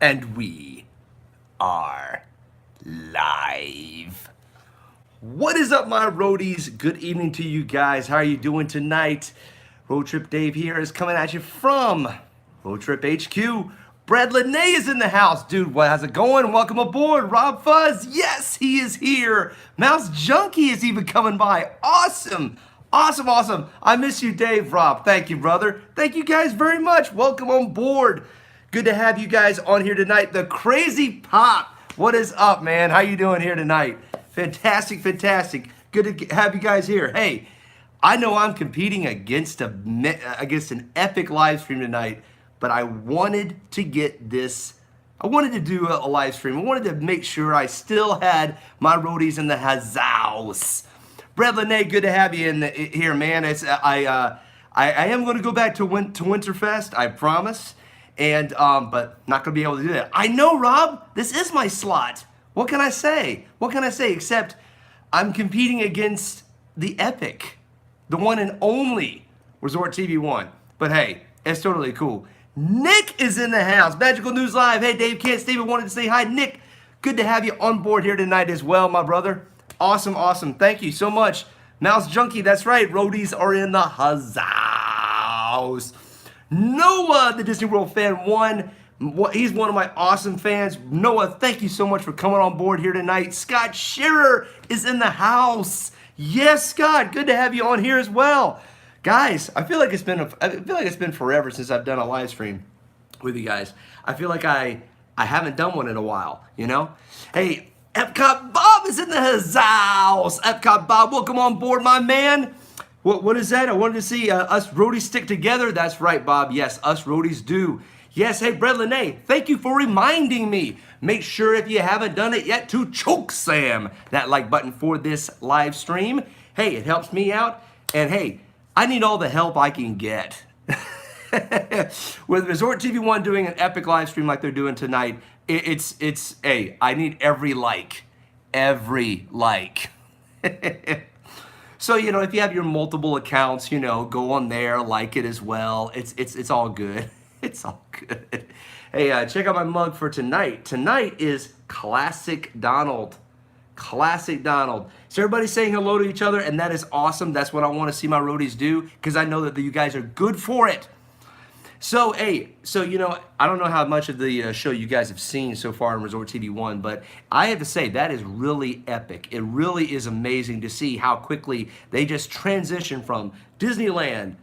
And we are live. What is up, my roadies? Good evening to you guys. How are you doing tonight? Road Trip Dave here is coming at you from Road Trip HQ. Brad Lene is in the house. Dude, how's it going? Welcome aboard. Rob Fuzz, yes, he is here. Mouse Junkie is even coming by. Awesome. Awesome, awesome. I miss you, Dave. Rob, thank you, brother. Thank you guys very much. Welcome on board. Good to have you guys on here tonight. The Crazy Pop. What is up, man? How you doing here tonight? Fantastic, fantastic. Good to have you guys here. Hey, I know I'm competing against an epic live stream tonight, but I wanted to get this. I wanted to do a live stream. I wanted to make sure I still had my roadies in the house. Brad Lene, good to have you here, man. I am going to go back to Winterfest, I promise. And but not gonna be able to do that. I know, Rob. This is my slot. What can I say? What can I say? Except I'm competing against the epic, the one and only Resort TV One. But hey, it's totally cool. Nick is in the house. Magical News Live. Hey, Dave, Kent, Steven wanted to say hi. Nick, good to have you on board here tonight as well, my brother. Awesome, awesome. Thank you so much. Mouse Junkie, that's right. Roadies are in the house. Noah, the Disney World fan, he's one of my awesome fans. Noah, thank you so much for coming on board here tonight. Scott Shearer is in the house. Yes, Scott, good to have you on here as well. Guys, I feel like it's been forever since I've done a live stream with you guys. I feel like I haven't done one in a while, you know? Hey, Epcot Bob is in the house. Epcot Bob, welcome on board, my man. What is that? I wanted to see us roadies stick together. That's right, Bob. Yes, us roadies do. Yes, hey, Brad Lene, thank you for reminding me. Make sure if you haven't done it yet to choke Sam that like button for this live stream. Hey, it helps me out. And hey, I need all the help I can get. With Resort TV One doing an epic live stream like they're doing tonight, hey, I need every like. Every like. So, you know, if you have your multiple accounts, you know, go on there, like it as well. It's all good. It's all good. Hey, check out my mug for tonight. Tonight is Classic Donald. Classic Donald. So everybody's saying hello to each other, and that is awesome. That's what I want to see my roadies do, because I know that you guys are good for it. So, hey, you know, I don't know how much of the show you guys have seen so far in Resort TV One, but I have to say that is really epic. It really is amazing to see how quickly they just transition from Disneyland,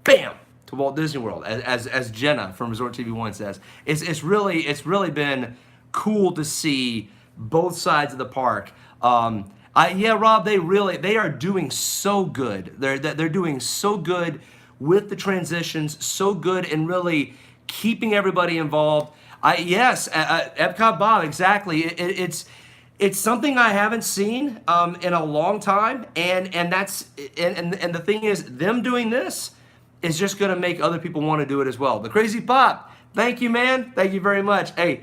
bam, to Walt Disney World, as Jenna from Resort TV One says. It's really been cool to see both sides of the park. Yeah, Rob, they are doing so good. They're doing so good with the transitions, so good and really keeping everybody involved. Yes, Epcot Bob, exactly. It's something I haven't seen in a long time, and the thing is, them doing this is just gonna make other people want to do it as well. The Crazy Pop, thank you, man. Thank you very much. Hey,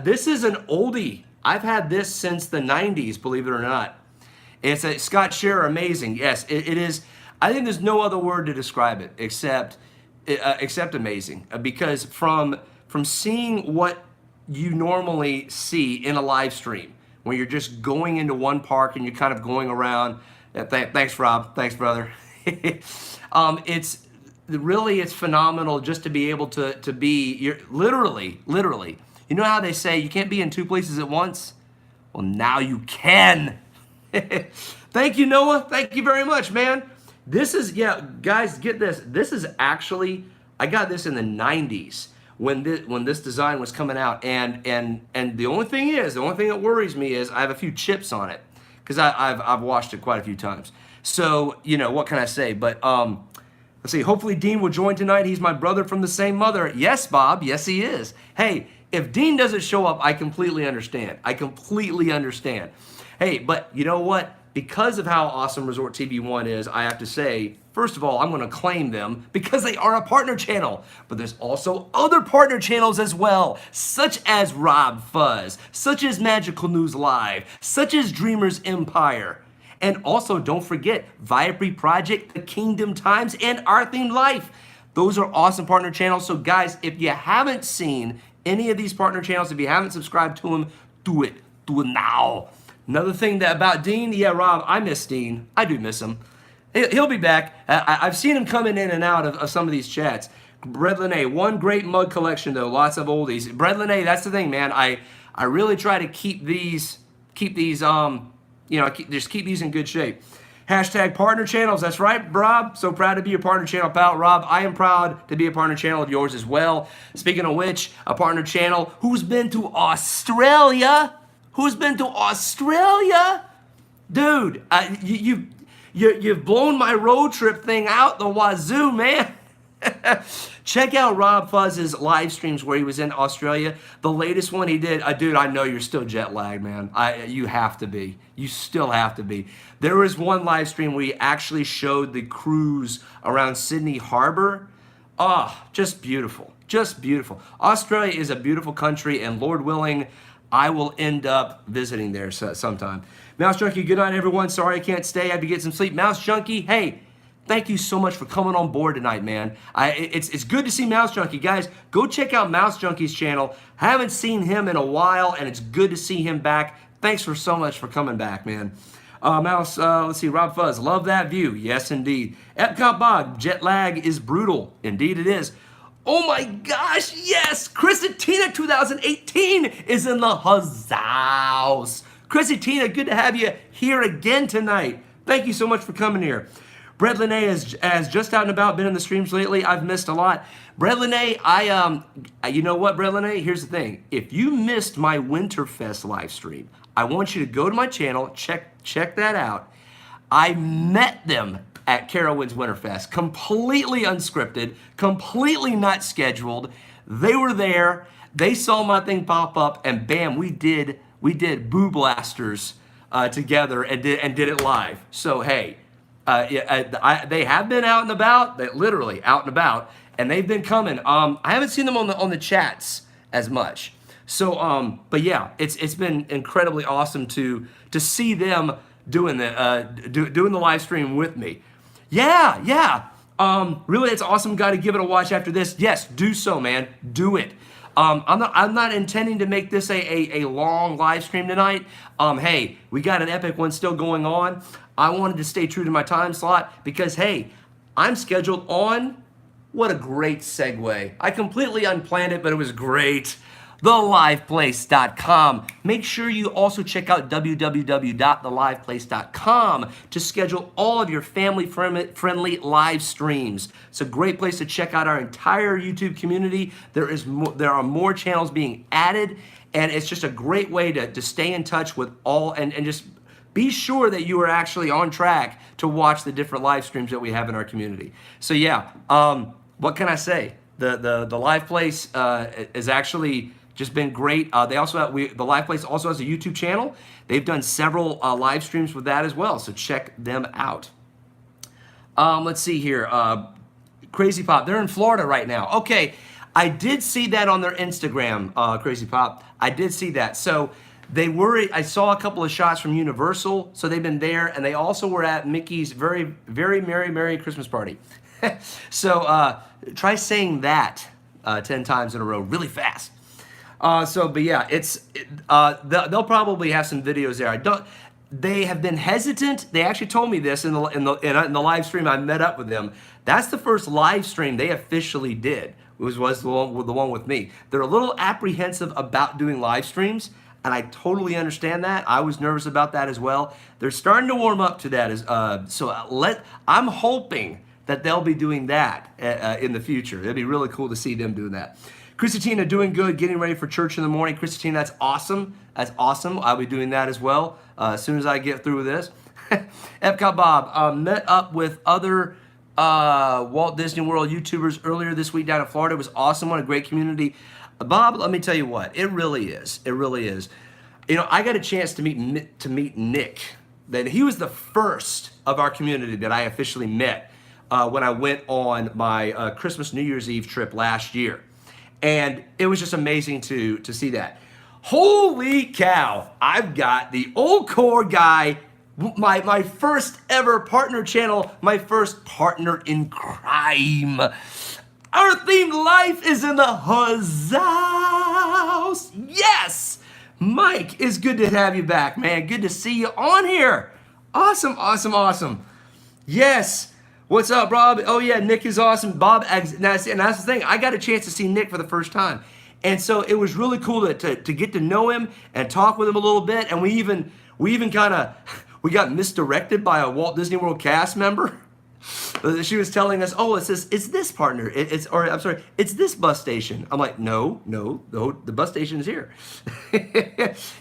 this is an oldie. I've had this since the 90s, believe it or not. It's a Scott Shearer, amazing. Yes, it is. I think there's no other word to describe it except amazing. Because from seeing what you normally see in a live stream, when you're just going into one park and you're kind of going around. Thanks, Rob. Thanks, brother. It's phenomenal just to be able to be. You're literally. You know how they say you can't be in two places at once? Well, now you can. Thank you, Noah. Thank you very much, man. This is, yeah, guys, get this. This is actually, I got this in the 90s when this design was coming out. And the only thing that worries me is I have a few chips on it because I've washed it quite a few times. So, you know, what can I say? But let's see, hopefully Dean will join tonight. He's my brother from the same mother. Yes, Bob. Yes, he is. Hey, if Dean doesn't show up, I completely understand. I completely understand. Hey, but you know what? Because of how awesome Resort TV One is, I have to say, first of all, I'm going to claim them because they are a partner channel. But there's also other partner channels as well, such as Rob Fuzz, such as Magical News Live, such as Dreamers Empire. And also, don't forget, Viapree Project, The Kingdom Times, and Our Themed Life. Those are awesome partner channels. So guys, if you haven't seen any of these partner channels. If you haven't subscribed to them, do it. Do it now. Another thing about Dean, yeah, Rob, I miss Dean. I do miss him. He'll be back. I've seen him coming in and out of some of these chats. Bread Lene, one great mug collection though, lots of oldies. Bread Lene, that's the thing, man. I really try to keep these, keep these in good shape. Hashtag partner channels, that's right, Rob. So proud to be your partner channel, pal. Rob, I am proud to be a partner channel of yours as well. Speaking of which, a partner channel who's been to Australia. Who's been to Australia? Dude, you've blown my road trip thing out the wazoo, man. Check out Rob Fuzz's live streams where he was in Australia. The latest one he did, dude, I know you're still jet lagged, man. You have to be. You still have to be. There was one live stream where he actually showed the cruise around Sydney Harbor. Oh, just beautiful. Just beautiful. Australia is a beautiful country, and Lord willing, I will end up visiting there sometime. Mouse Junkie, good night, everyone. Sorry I can't stay. I have to get some sleep. Mouse Junkie, hey, thank you so much for coming on board tonight, man. It's good to see Mouse Junkie. Guys, go check out Mouse Junkie's channel. Haven't seen him in a while, and it's good to see him back. Thanks so much for coming back, man. Mouse, let's see, Rob Fuzz, love that view. Yes, indeed. Epcot Bog, jet lag is brutal. Indeed it is. Oh my gosh, yes! Chrissy Tina 2018 is in the house. Chrissy Tina, good to have you here again tonight. Thank you so much for coming here. Bread Lene has just out and about, been in the streams lately. I've missed a lot. Bread Lene, you know what, Bread Lene? Here's the thing. If you missed my Winterfest live stream, I want you to go to my channel, check that out. I met them at Carowinds Winterfest, completely unscripted, completely not scheduled. They were there, they saw my thing pop up, and bam, we did Boo Blasters together and did it live. So hey, they have been out and about, literally out and about, and they've been coming. I haven't seen them on the chats as much. So, but yeah, it's been incredibly awesome to see them doing the live stream with me. Yeah. Really, it's awesome. Got to give it a watch after this. Yes, do so, man. Do it. I'm not intending to make this a long live stream tonight. Hey, we got an epic one still going on. I wanted to stay true to my time slot because, hey, I'm scheduled on, what a great segue. I completely unplanned it, but it was great. TheLivePlace.com. Make sure you also check out www.theliveplace.com to schedule all of your family-friendly live streams. It's a great place to check out our entire YouTube community. There are more channels being added, and it's just a great way to stay in touch with all and just be sure that you are actually on track to watch the different live streams that we have in our community. So yeah, what can I say? The Live Place is actually just been great. They also have, the Live Place also has a YouTube channel. They've done several live streams with that as well, so check them out. Let's see here. Crazy Pop, they're in Florida right now. Okay, I did see that on their Instagram, Crazy Pop. I did see that. So I saw a couple of shots from Universal, so they've been there, and they also were at Mickey's very, very Merry Christmas party. So try saying that 10 times in a row really fast. But yeah, they'll probably have some videos there. They have been hesitant. They actually told me this in the live stream. I met up with them. That's the first live stream they officially did. Was the one with me. They're a little apprehensive about doing live streams, and I totally understand that. I was nervous about that as well. They're starting to warm up to that. I'm hoping that they'll be doing that in the future. It'd be really cool to see them doing that. Christina doing good, getting ready for church in the morning. Christina, that's awesome. That's awesome. I'll be doing that as well as soon as I get through with this. Epcot Bob, met up with other Walt Disney World YouTubers earlier this week down in Florida. It was awesome. What a great community. Bob, let me tell you what, it really is. It really is. You know, I got a chance to meet Nick. That he was the first of our community that I officially met when I went on my Christmas New Year's Eve trip last year. And it was just amazing to see that. Holy cow, I've got the old core guy, my first ever partner channel, my first partner in crime. Our themed life is in the house. Yes. Mike, it's good to have you back, man. Good to see you on here. Awesome, awesome, awesome. Yes. What's up, Rob? Oh, yeah, Nick is awesome. Bob, and that's the thing. I got a chance to see Nick for the first time. And so it was really cool to get to know him and talk with him a little bit. And we even kind of, we got misdirected by a Walt Disney World cast member. She was telling us, oh, it's this partner. It's this bus station. I'm like, no, the bus station is here.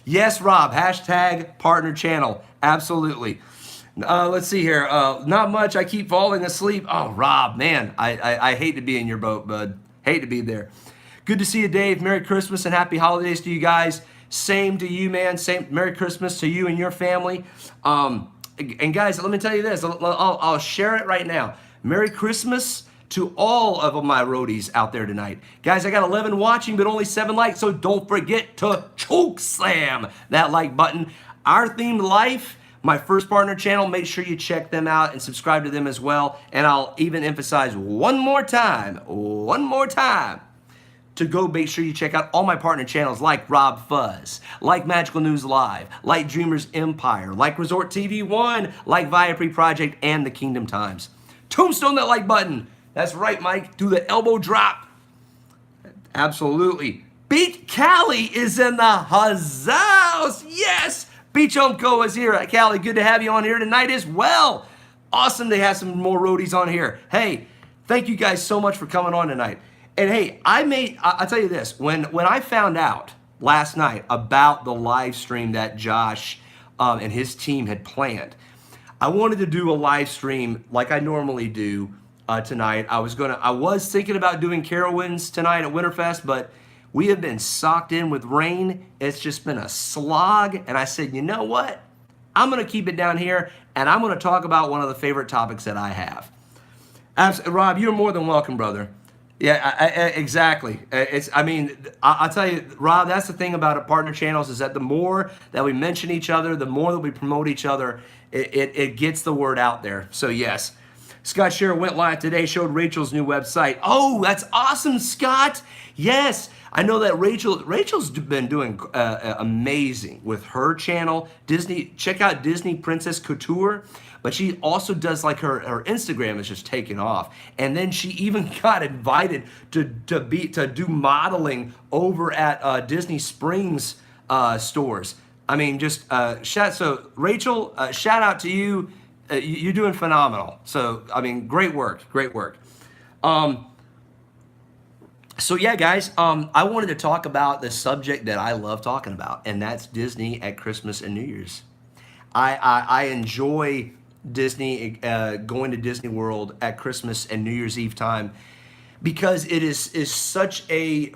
Yes, Rob, hashtag partner channel. Absolutely. Let's see here. Not much. I keep falling asleep. Oh, Rob, man, I hate to be in your boat, bud. Hate to be there. Good to see you, Dave. Merry Christmas and happy holidays to you guys. Same to you, man. Same. Merry Christmas to you and your family. And guys, let me tell you this. I'll share it right now. Merry Christmas to all of my roadies out there tonight. Guys, I got 11 watching, but only 7 likes, so don't forget to choke slam that like button. Our Themed Life, my first partner channel, make sure you check them out and subscribe to them as well. And I'll even emphasize one more time, to go make sure you check out all my partner channels like Rob Fuzz, like Magical News Live, like Dreamers Empire, like Resort TV 1, like Viapre Project, and the Kingdom Times. Tombstone that like button. That's right, Mike. Do the elbow drop. Absolutely. Beach Cali is in the house. Yes. Beach Home Co is here. Cali, good to have you on here tonight as well. Awesome to have some more roadies on here. Hey, thank you guys so much for coming on tonight. And hey, I'll tell you this, when I found out last night about the live stream that Josh and his team had planned, I wanted to do a live stream like I normally do tonight. I was thinking about doing Carowinds tonight at Winterfest, but we have been socked in with rain. It's just been a slog. And I said, you know what? I'm gonna keep it down here and I'm gonna talk about one of the favorite topics that I have. Rob, you're more than welcome, brother. Yeah, exactly. I'll tell you, Rob, that's the thing about partner channels is that the more that we mention each other, the more that we promote each other, it gets the word out there. So yes, Scott Scherer went live today, showed Rachel's new website. Oh, that's awesome, Scott. Yes, I know that Rachel's been doing amazing with her channel. Check out Disney Princess Couture. But she also does like her Instagram is just taking off. And then she even got invited to do modeling over at Disney Springs stores. I mean, so Rachel, shout out to you. You're doing phenomenal. So, I mean, great work. So yeah, guys, I wanted to talk about the subject that I love talking about, and that's Disney at Christmas and New Year's. I enjoy Disney, going to Disney World at Christmas and New Year's Eve time because it is it's just a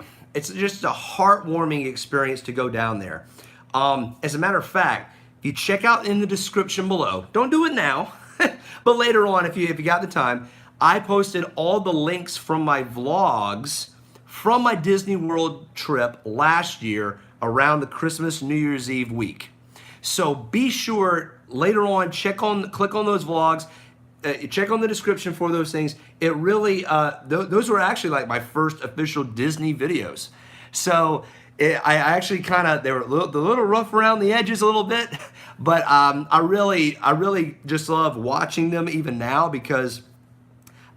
heartwarming experience to go down there. As a matter of fact, if you check out in the description below, don't do it now, but later on, if you got the time, I posted all the links from my vlogs from my Disney World trip last year around the Christmas New Year's Eve week. So be sure later on, click on those vlogs, check on the description for those things. It really, those were actually like my first official Disney videos. So I actually they were a little rough around the edges a little bit, but I really just love watching them even now because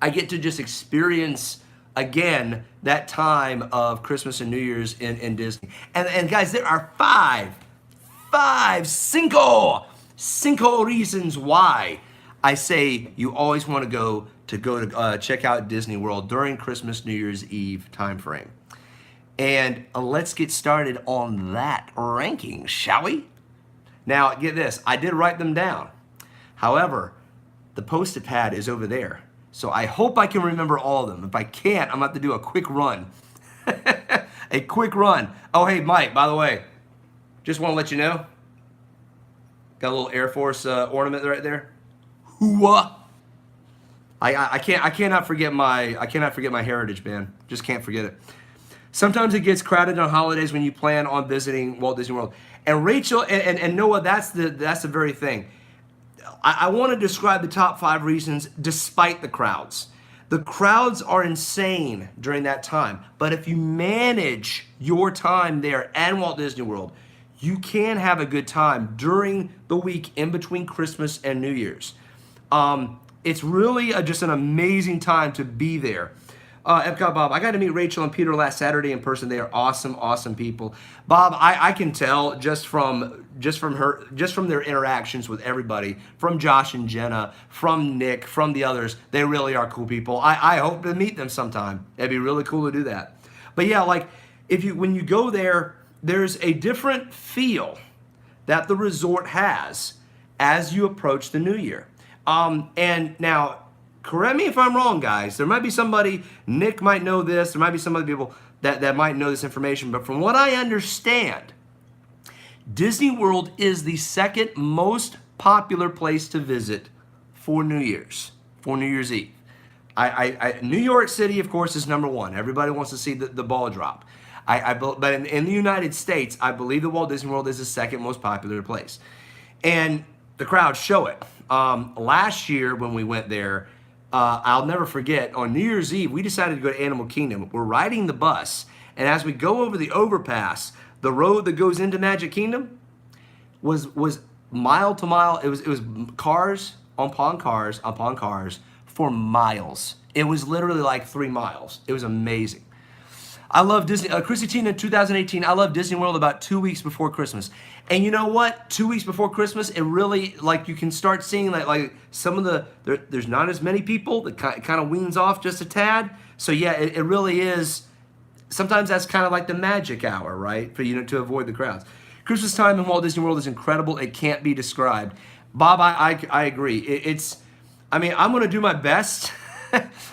I get to just experience again that time of Christmas and New Year's in Disney. And guys, there are cinco reasons why I say you always want to go to check out Disney World during Christmas, New Year's Eve time frame. And let's get started on that ranking, shall we? Now, get this, I did write them down. However, the post-it pad is over there. So I hope I can remember all of them. If I can't, I'm going to have to do a quick run. A quick run. Oh, hey, Mike, by the way, just want to let you know, got a little Air Force ornament right there. Hooah! I cannot forget my heritage, man. Just can't forget it. Sometimes it gets crowded on holidays when you plan on visiting Walt Disney World. And Rachel and Noah, that's the very thing. I want to describe the top 5 reasons despite the crowds. The crowds are insane during that time. But if you manage your time there at Walt Disney World, you can have a good time during the week in between Christmas and New Year's. It's really just an amazing time to be there. Epcot Bob, I got to meet Rachel and Peter last Saturday in person. They are awesome, awesome people. Bob, I can tell just from their interactions with everybody, from Josh and Jenna, from Nick, from the others, they really are cool people. I hope to meet them sometime. It'd be really cool to do that. But yeah, like when you go there, there's a different feel that the resort has as you approach the new year. And now, correct me if I'm wrong, guys. There might be somebody, Nick might know this, there might be some other people that might know this information, but from what I understand, Disney World is the second most popular place to visit for New Year's Eve. New York City, of course, is number one. Everybody wants to see the ball drop. But in the United States, I believe the Walt Disney World is the second most popular place. And the crowds show it. Last year when we went there, I'll never forget, on New Year's Eve, we decided to go to Animal Kingdom. We're riding the bus, and as we go over the overpass, the road that goes into Magic Kingdom was mile to mile. It was cars upon cars upon cars for miles. It was literally like 3 miles. It was amazing. I love Disney. Chrissy Tina in 2018, I love Disney World about 2 weeks before Christmas. And you know what? 2 weeks before Christmas, it really, like, you can start seeing like some of there's not as many people. That kind of weans off just a tad. So yeah, it really is. Sometimes that's kind of like the magic hour, right? For to avoid the crowds. Christmas time in Walt Disney World is incredible. It can't be described. Bob, I agree. I'm going to do my best.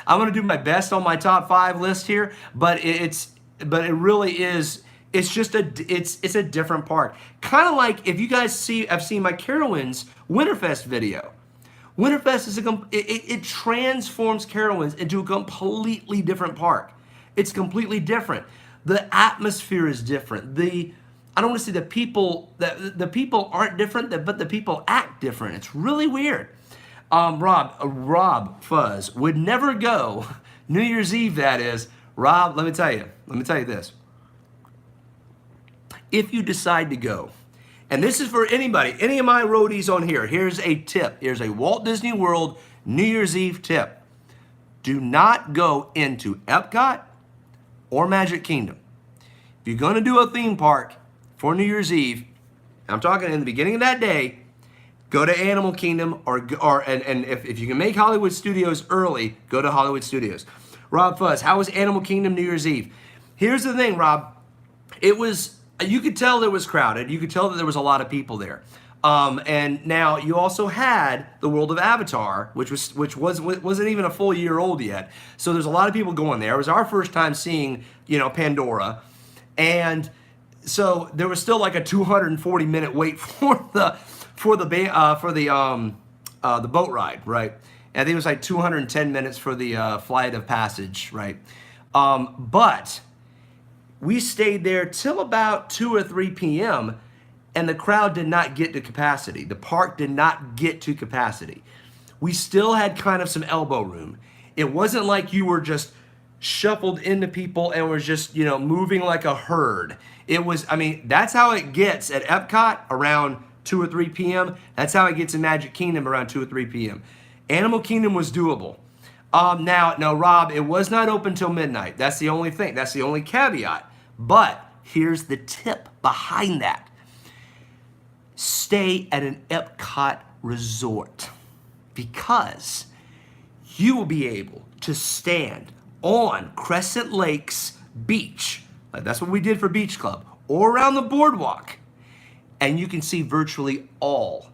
I'm going to do my best on my top 5 list here, but it really is. It's just it's a different park. Kind of like if you guys have seen my Carowinds Winterfest video. Winterfest is it transforms Carowinds into a completely different park. It's completely different. The atmosphere is different. I don't want to say the people aren't different, but the people act different. It's really weird. Rob Fuzz would never go New Year's Eve, that is. Rob, let me tell you this. If you decide to go, and this is for anybody, any of my roadies on here, here's a tip. Here's a Walt Disney World New Year's Eve tip. Do not go into Epcot or Magic Kingdom. If you're going to do a theme park for New Year's Eve, I'm talking in the beginning of that day, go to Animal Kingdom and if you can make Hollywood Studios early, go to Hollywood Studios. Rob Fuzz, how was Animal Kingdom New Year's Eve? Here's the thing, Rob. You could tell it was crowded. You could tell that there was a lot of people there. And now you also had the World of Avatar, which wasn't even a full year old yet. So there's a lot of people going there. It was our first time seeing, Pandora, and so there was still like a 240-minute wait for the boat ride, right? And I think it was like 210 minutes for the Flight of Passage, right? But we stayed there till about 2 or 3 p.m. and the crowd did not get to capacity. The park did not get to capacity. We still had kind of some elbow room. It wasn't like you were just shuffled into people and was just, moving like a herd. It was, that's how it gets at Epcot around 2 or 3 p.m. That's how it gets in Magic Kingdom around 2 or 3 p.m. Animal Kingdom was doable. Now, Rob, it was not open till midnight. That's the only thing. That's the only caveat. But here's the tip behind that. Stay at an Epcot resort because you will be able to stand on Crescent Lake's beach. That's what we did for Beach Club, or around the boardwalk. And you can see virtually all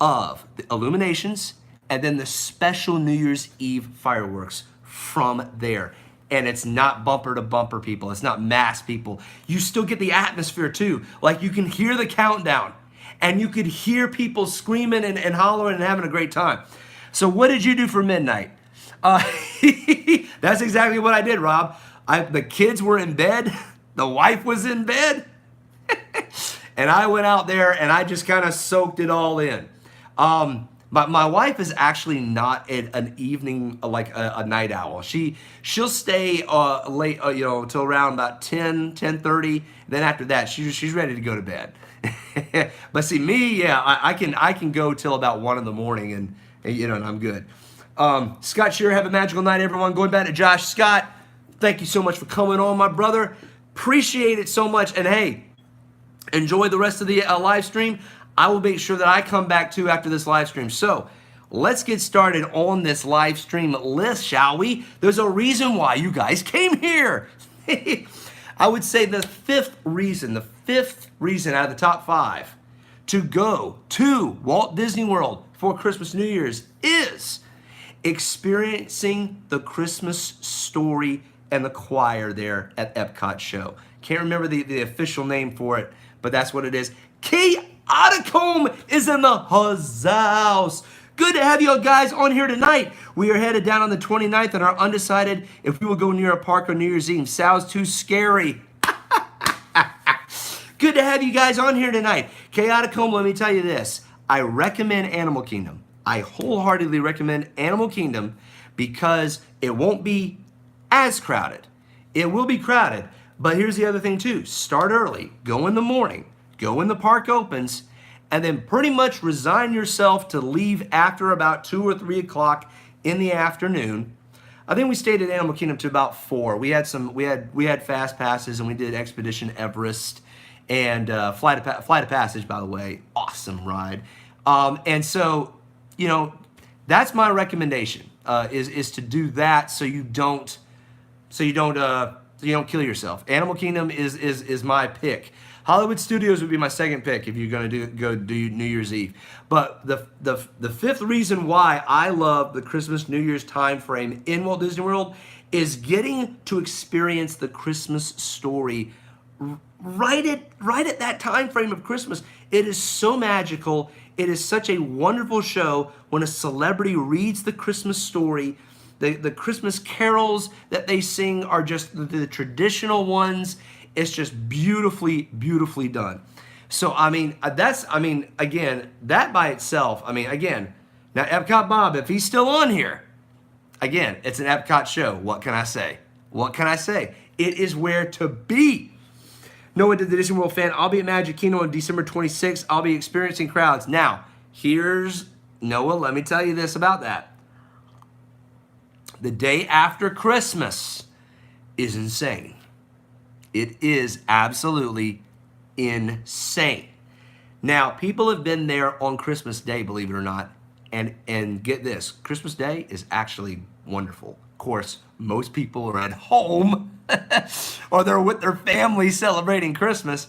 of the illuminations and then the special New Year's Eve fireworks from there. And it's not bumper to bumper, people. It's not mass people. You still get the atmosphere too. Like you can hear the countdown and you could hear people screaming and hollering and having a great time. So what did you do for midnight? That's exactly what I did, Rob. The kids were in bed. The wife was in bed. And I went out there and I just kind of soaked it all in. My wife is actually not an evening, like a night owl. She'll stay late, you know, till around about 10:30. Then after that, she's ready to go to bed. But see me, yeah, I can go till about 1 in the morning, and you know, and I'm good. Scott Shearer, have a magical night, everyone. Going back to Josh Scott, thank you so much for coming on, my brother. Appreciate it so much. And hey, enjoy the rest of the live stream. I will make sure that I come back too after this live stream. So let's get started on this live stream list, shall we? There's a reason why you guys came here. I would say the fifth reason out of the top 5 to go to Walt Disney World for Christmas, New Year's is experiencing the Christmas story and the choir there at Epcot show. Can't remember the official name for it, but that's what it is. Chaoticum is in the house. Good to have you guys on here tonight. We are headed down on the 29th and are undecided if we will go near a park on New Year's Eve. Sounds too scary. Good to have you guys on here tonight. Chaoticum, let me tell you this. I recommend Animal Kingdom. I wholeheartedly recommend Animal Kingdom because it won't be as crowded. It will be crowded, but here's the other thing too. Start early, go in the morning, go when the park opens, and then pretty much resign yourself to leave after about 2 or 3 o'clock in the afternoon. I think we stayed at Animal Kingdom to about 4. We had fast passes, and we did Expedition Everest and Flight of Passage, by the way, awesome ride. And so, you know, that's my recommendation is to do that so you don't kill yourself. Animal Kingdom is my pick. Hollywood Studios would be my second pick if you're going to go do New Year's Eve. But the fifth reason why I love the Christmas New Year's time frame in Walt Disney World is getting to experience the Christmas story right at that time frame of Christmas. It is so magical. It is such a wonderful show when a celebrity reads the Christmas story. The Christmas carols that they sing are just the traditional ones. It's just beautifully, beautifully done. So, again, that by itself, again, now Epcot Bob, if he's still on here, again, it's an Epcot show. What can I say? What can I say? It is where to be. Noah, the Disney World fan, I'll be at Magic Kingdom on December 26th. I'll be experiencing crowds. Now, here's, Noah, let me tell you this about that. The day after Christmas is insane. It is absolutely insane. Now, people have been there on Christmas Day, believe it or not, and get this, Christmas Day is actually wonderful. Of course, most people are at home or they're with their family celebrating Christmas.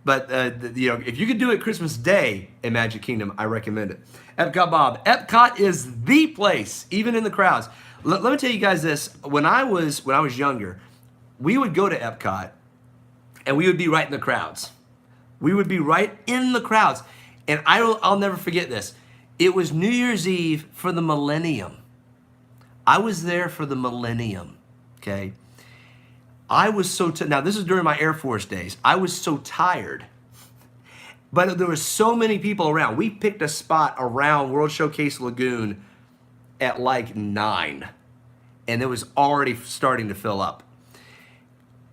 But if you could do it Christmas Day in Magic Kingdom, I recommend it. Epcot Bob, Epcot is the place, even in the crowds. Let me tell you guys this. When I was younger, we would go to Epcot and we would be right in the crowds. We would be right in the crowds. And I'll never forget this. It was New Year's Eve for the millennium. I was there for the millennium, okay? I was so, now this is during my Air Force days. I was so tired, but there were so many people around. We picked a spot around World Showcase Lagoon at like 9, and it was already starting to fill up.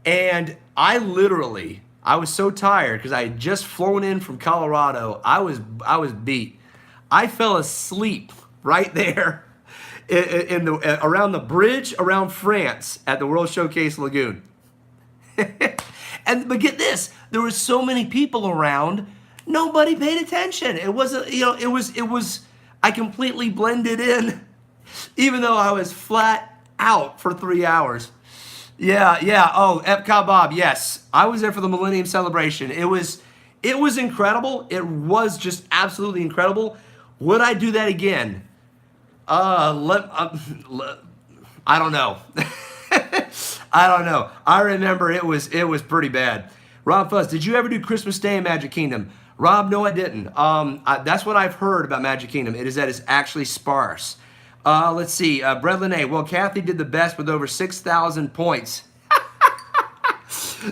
And I was so tired because I had just flown in from Colorado. I was beat. I fell asleep right there around the bridge around France at the World Showcase Lagoon. But get this, there were so many people around, nobody paid attention. It wasn't, it was, I completely blended in, even though I was flat out for 3 hours. Yeah. Oh, Epcot Bob, yes. I was there for the Millennium Celebration. It was incredible. It was just absolutely incredible. Would I do that again? I don't know. I don't know. I remember it was pretty bad. Rob Fuzz, did you ever do Christmas Day in Magic Kingdom? Rob, no, I didn't. That's what I've heard about Magic Kingdom. It is that it's actually sparse. Let's see. Brett Lene, well, Kathy did the best with over 6,000 points.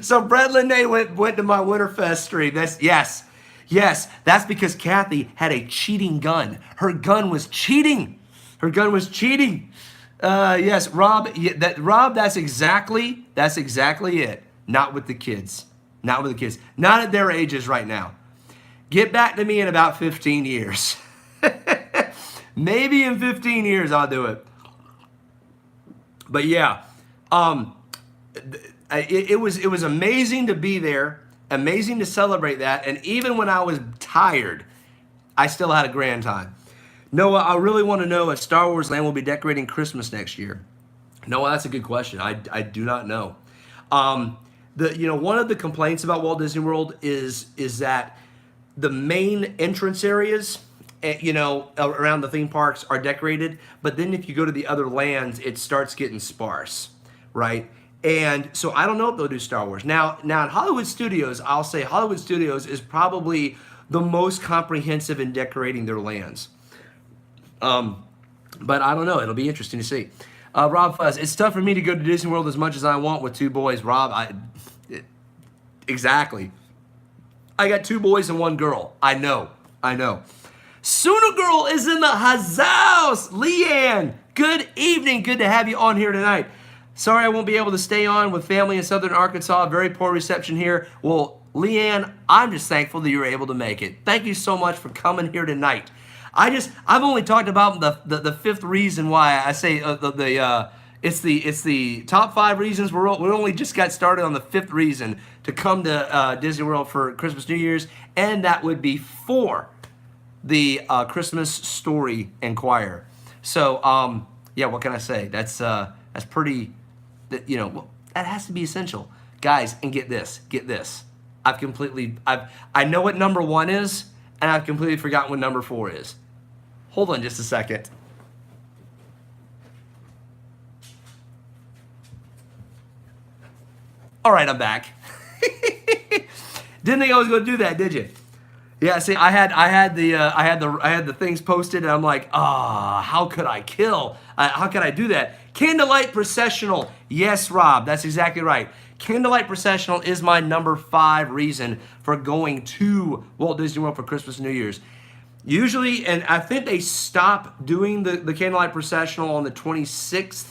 So Brett Lene went to my Winterfest stream. Yes. Yes, that's because Kathy had a cheating gun. Her gun was cheating. Her gun was cheating. Yes, Rob. Rob, that's exactly it. Not with the kids. Not with the kids. Not at their ages right now. Get back to me in about 15 years. Maybe in 15 years I'll do it. But yeah, it was amazing to be there. Amazing to celebrate that. And even when I was tired, I still had a grand time. Noah, I really want to know if Star Wars Land will be decorating Christmas next year. Noah, that's a good question. I do not know. One of the complaints about Walt Disney World is that the main entrance areas, around the theme parks are decorated, but then if you go to the other lands, it starts getting sparse, right? And so I don't know if they'll do Star Wars. Now at Hollywood Studios, I'll say Hollywood Studios is probably the most comprehensive in decorating their lands. But I don't know. It'll be interesting to see. Rob Fuzz, it's tough for me to go to Disney World as much as I want with 2 boys. Rob, exactly. I got 2 boys and 1 girl. I know. Sooner Girl is in the house. Leanne, good evening. Good to have you on here tonight. Sorry I won't be able to stay on with family in Southern Arkansas. Very poor reception here. Well, Leanne, I'm just thankful that you were able to make it. Thank you so much for coming here tonight. I've only talked about the 5th reason why I say it's the top 5 reasons. We only just got started on the 5th reason to come to Disney World for Christmas, New Year's, and that would be for the Christmas Story Enquirer. So yeah, what can I say? That's pretty. That has to be essential, guys. And get this. I know what number 1 is, and I've completely forgotten what number 4 is. Hold on just a second. All right, I'm back. Didn't think I was going to do that, did you? Yeah, see, I had the things posted, and I'm like, how could I do that? Candlelight Processional. Yes, Rob, that's exactly right. Candlelight Processional is my number 5 reason for going to Walt Disney World for Christmas and New Year's. Usually, and I think they stop doing the Candlelight Processional on the 26th.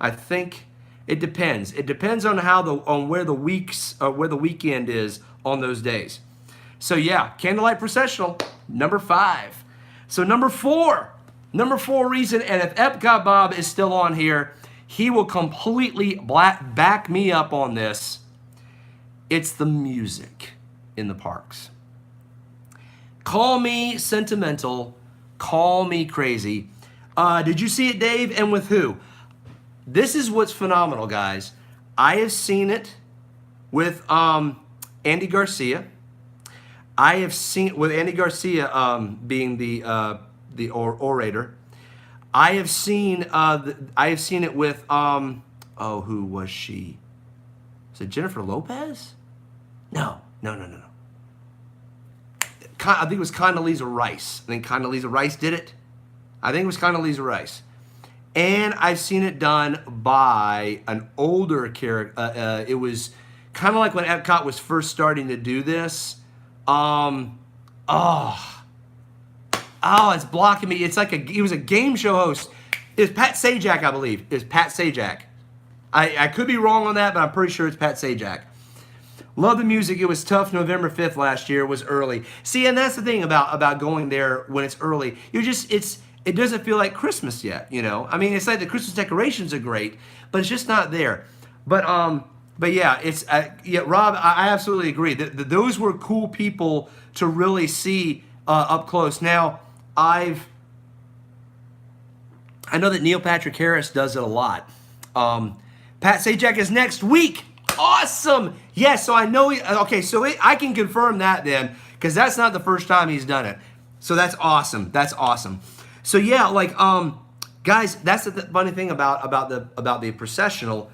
I think it depends. It depends on where the weekend is on those days. So yeah, Candlelight Processional, number 5. So number 4 reason, and if Epcot Bob is still on here, he will completely back me up on this. It's the music in the parks. Call me sentimental, call me crazy. Did you see it, Dave? And with who? This is what's phenomenal, guys. I have seen it with Andy Garcia. I have seen with Andy Garcia being the orator. I have seen it with who was she? Was it Jennifer Lopez? No. I think it was Condoleezza Rice. I think Condoleezza Rice did it. I think it was Condoleezza Rice. And I've seen it done by an older character. It was kind of like when Epcot was first starting to do this. It's blocking me. It's like he was a game show host. It's Pat Sajak, I believe. It's Pat Sajak. I could be wrong on that, but I'm pretty sure it's Pat Sajak. Love the music. It was tough. November 5th last year was early. See, and that's the thing about going there when it's early. It doesn't feel like Christmas yet, I mean, it's like the Christmas decorations are great, but it's just not there. But yeah, Rob, I absolutely agree. Those were cool people to really see up close. Now, I know that Neil Patrick Harris does it a lot. Pat Sajak is next week. Awesome. Yes, so I know. I can confirm that then, because that's not the first time he's done it. So that's awesome. So yeah, guys, that's the funny thing about the processional.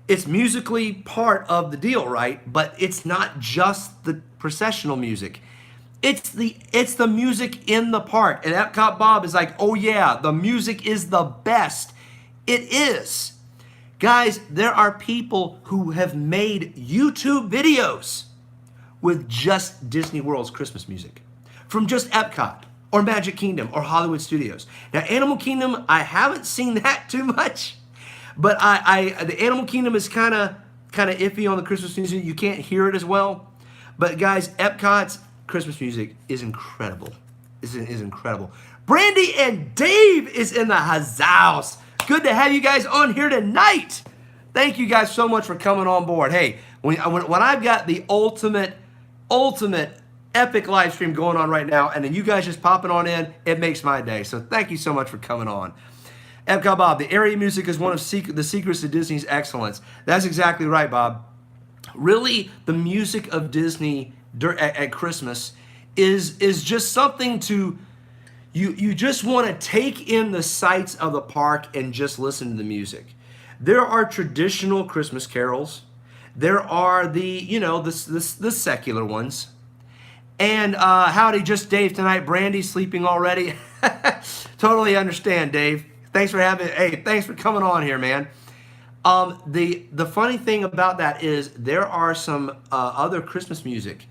It's musically part of the deal, right? But it's not just the processional music. It's the music in the park. And Epcot Bob is like, oh yeah, the music is the best. It is. Guys, there are people who have made YouTube videos with just Disney World's Christmas music, from just Epcot or Magic Kingdom or Hollywood Studios. Now, Animal Kingdom, I haven't seen that too much, but the Animal Kingdom is kind of iffy on the Christmas music. You can't hear it as well. But guys, Epcot's Christmas music is incredible. Is incredible. Brandy and Dave is in the house. Good to have you guys on here tonight. Thank you guys so much for coming on board. Hey, when I've got the ultimate epic live stream going on right now, and then you guys just popping on in, it makes my day. So thank you so much for coming on. Epcot Bob, the area music is one of the secrets to Disney's excellence. That's exactly right, Bob. Really, the music of Disney at Christmas is just something to, you just want to take in the sights of the park and just listen to the music. There are traditional Christmas carols. There are the secular ones. And howdy, just Dave tonight. Brandy's sleeping already. Totally understand, Dave. Thanks for coming on here, man. The funny thing about that is there are some other Christmas music,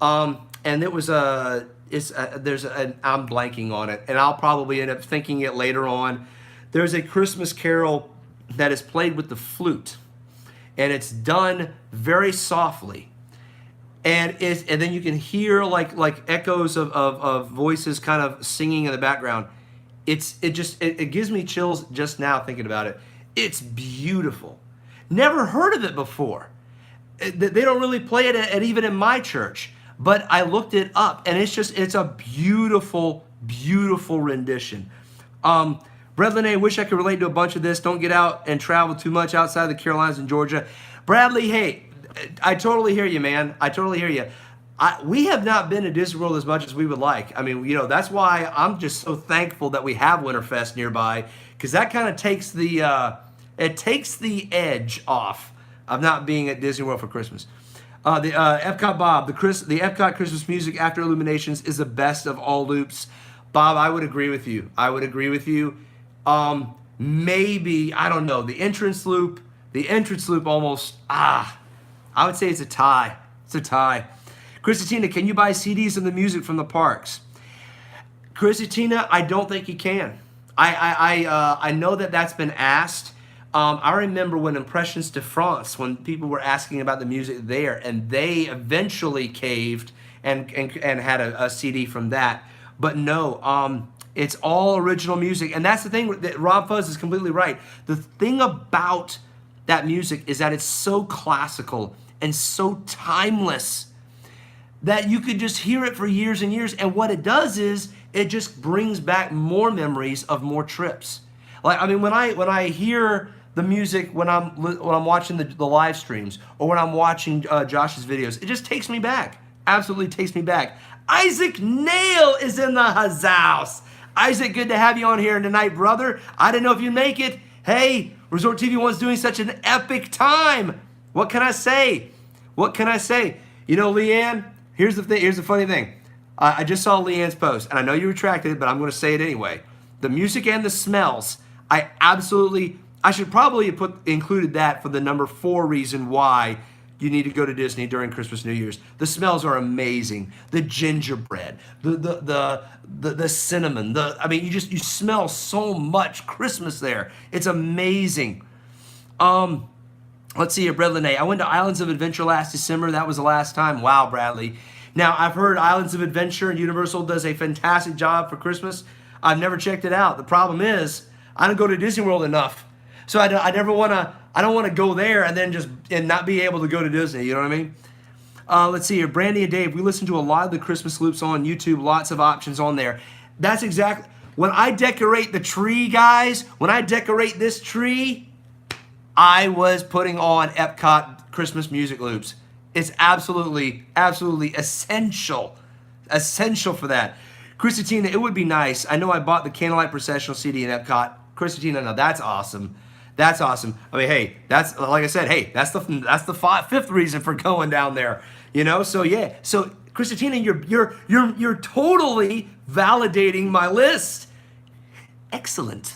and it was I'm blanking on it, and I'll probably end up thinking it later on. There's a Christmas carol that is played with the flute, and it's done very softly, and then you can hear like echoes of voices kind of singing in the background. It gives me chills just now thinking about it. It's beautiful. Never heard of it before. They don't really play it at even in my church, but I looked it up, and it's a beautiful, beautiful rendition. Brad Lene, wish I could relate to a bunch of this. Don't get out and travel too much outside the Carolinas and Georgia. Bradley, hey, I totally hear you, man. I totally hear you. We have not been to Disney World as much as we would like. I mean, that's why I'm just so thankful that we have Winterfest nearby, because that kind of takes the edge off of not being at Disney World for Christmas. The Epcot Bob, the Epcot Christmas music after Illuminations is the best of all loops. Bob, I would agree with you. Maybe, I don't know, the entrance loop almost, I would say it's a tie. Christina, can you buy CDs of the music from the parks? Christina, I don't think you can. I know that's been asked. I remember when Impressions de France, when people were asking about the music there, and they eventually caved and had a CD from that. But no, it's all original music. And that's the thing, that Rob Fuzz is completely right. The thing about that music is that it's so classical and so timeless that you could just hear it for years and years. And what it does is it just brings back more memories of more trips. Like, I mean, when I hear the music when I'm watching the live streams, or when I'm watching Josh's videos, it just takes me back. Absolutely takes me back. Isaac Nail is in the house. Isaac, good to have you on here tonight, brother. I didn't know if you'd make it. Hey, Resort TV One's doing such an epic time. What can I say? You know, Leanne, here's the funny thing. I just saw Leanne's post, and I know you retracted it, but I'm going to say it anyway. The music and the smells, I should probably have included that for the number 4 reason why you need to go to Disney during Christmas, New Year's. The smells are amazing. The gingerbread, the cinnamon, you smell so much Christmas there. It's amazing. Let's see here, Brad Lene. I went to Islands of Adventure last December. That was the last time. Wow, Bradley. Now, I've heard Islands of Adventure and Universal does a fantastic job for Christmas. I've never checked it out. The problem is, I don't go to Disney World enough. So I don't want to go there and then and not be able to go to Disney. You know what I mean? Let's see here. Brandy and Dave, we listen to a lot of the Christmas loops on YouTube. Lots of options on there. That's exactly, when I decorate the tree, guys, when I decorate this tree, I was putting on Epcot Christmas music loops. It's absolutely, absolutely essential for that. Christina, it would be nice. I know I bought the Candlelight Processional CD in Epcot. Christina, no, that's awesome. That's awesome. I mean, hey, that's, like I said, hey, that's the 5th reason for going down there. You know, so yeah. So Christina, you're totally validating my list. Excellent.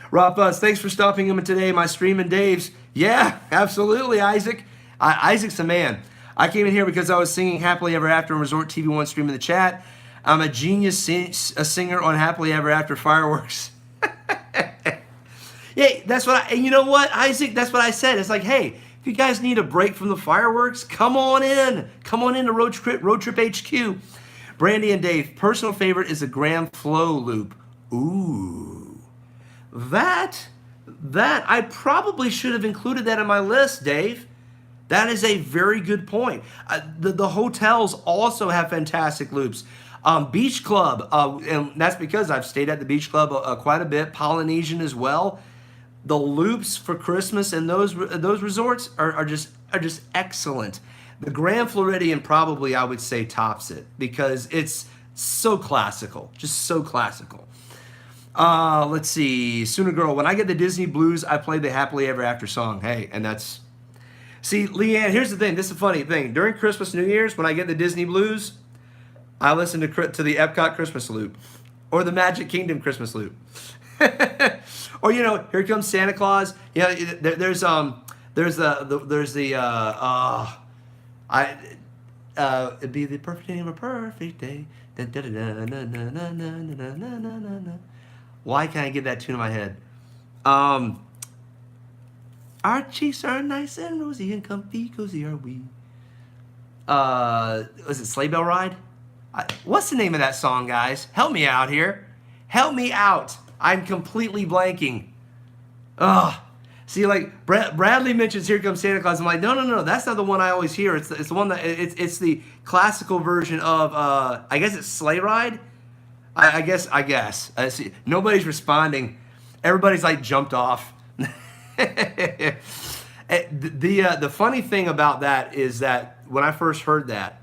Rob Buzz, thanks for stopping him today. My stream and Dave's. Yeah, absolutely, Isaac. Isaac's a man. I came in here because I was singing Happily Ever After on Resort TV One stream in the chat. I'm a genius a singer on Happily Ever After fireworks. Yeah, that's what and you know what, Isaac? That's what I said. It's like, hey, if you guys need a break from the fireworks, come on in. Come on in to Roadtrip HQ. Brandy and Dave, personal favorite is the Grand Flow loop. Ooh. That I probably should have included that in my list, Dave. That is a very good point. The hotels also have fantastic loops. Beach Club, and that's because I've stayed at the Beach Club quite a bit. Polynesian as well. The loops for Christmas and those resorts are just excellent. The Grand Floridian probably, I would say, tops it because it's so classical, just so classical. Let's see, Sooner Girl, when I get the Disney blues, I play the Happily Ever After song. Hey, and that's, see, Leanne, here's the thing, this is a funny thing. During Christmas, New Year's, when I get the Disney blues, I listen to the Epcot Christmas loop or the Magic Kingdom Christmas loop. Or, you know, Here Comes Santa Claus. Yeah, there's it'd be the perfect day of a perfect day. Why can't I get that tune in my head? Our cheeks are nice and rosy and comfy, cozy are we. Was it Sleigh Bell Ride? What's the name of that song, guys? Help me out here. Help me out. I'm completely blanking. Ugh. See, like Bradley mentions Here Comes Santa Claus. I'm like, no, that's not the one I always hear. It's the one that it's the classical version of I guess it's Sleigh Ride. I guess. See, nobody's responding. Everybody's like jumped off. The funny thing about that is that when I first heard that,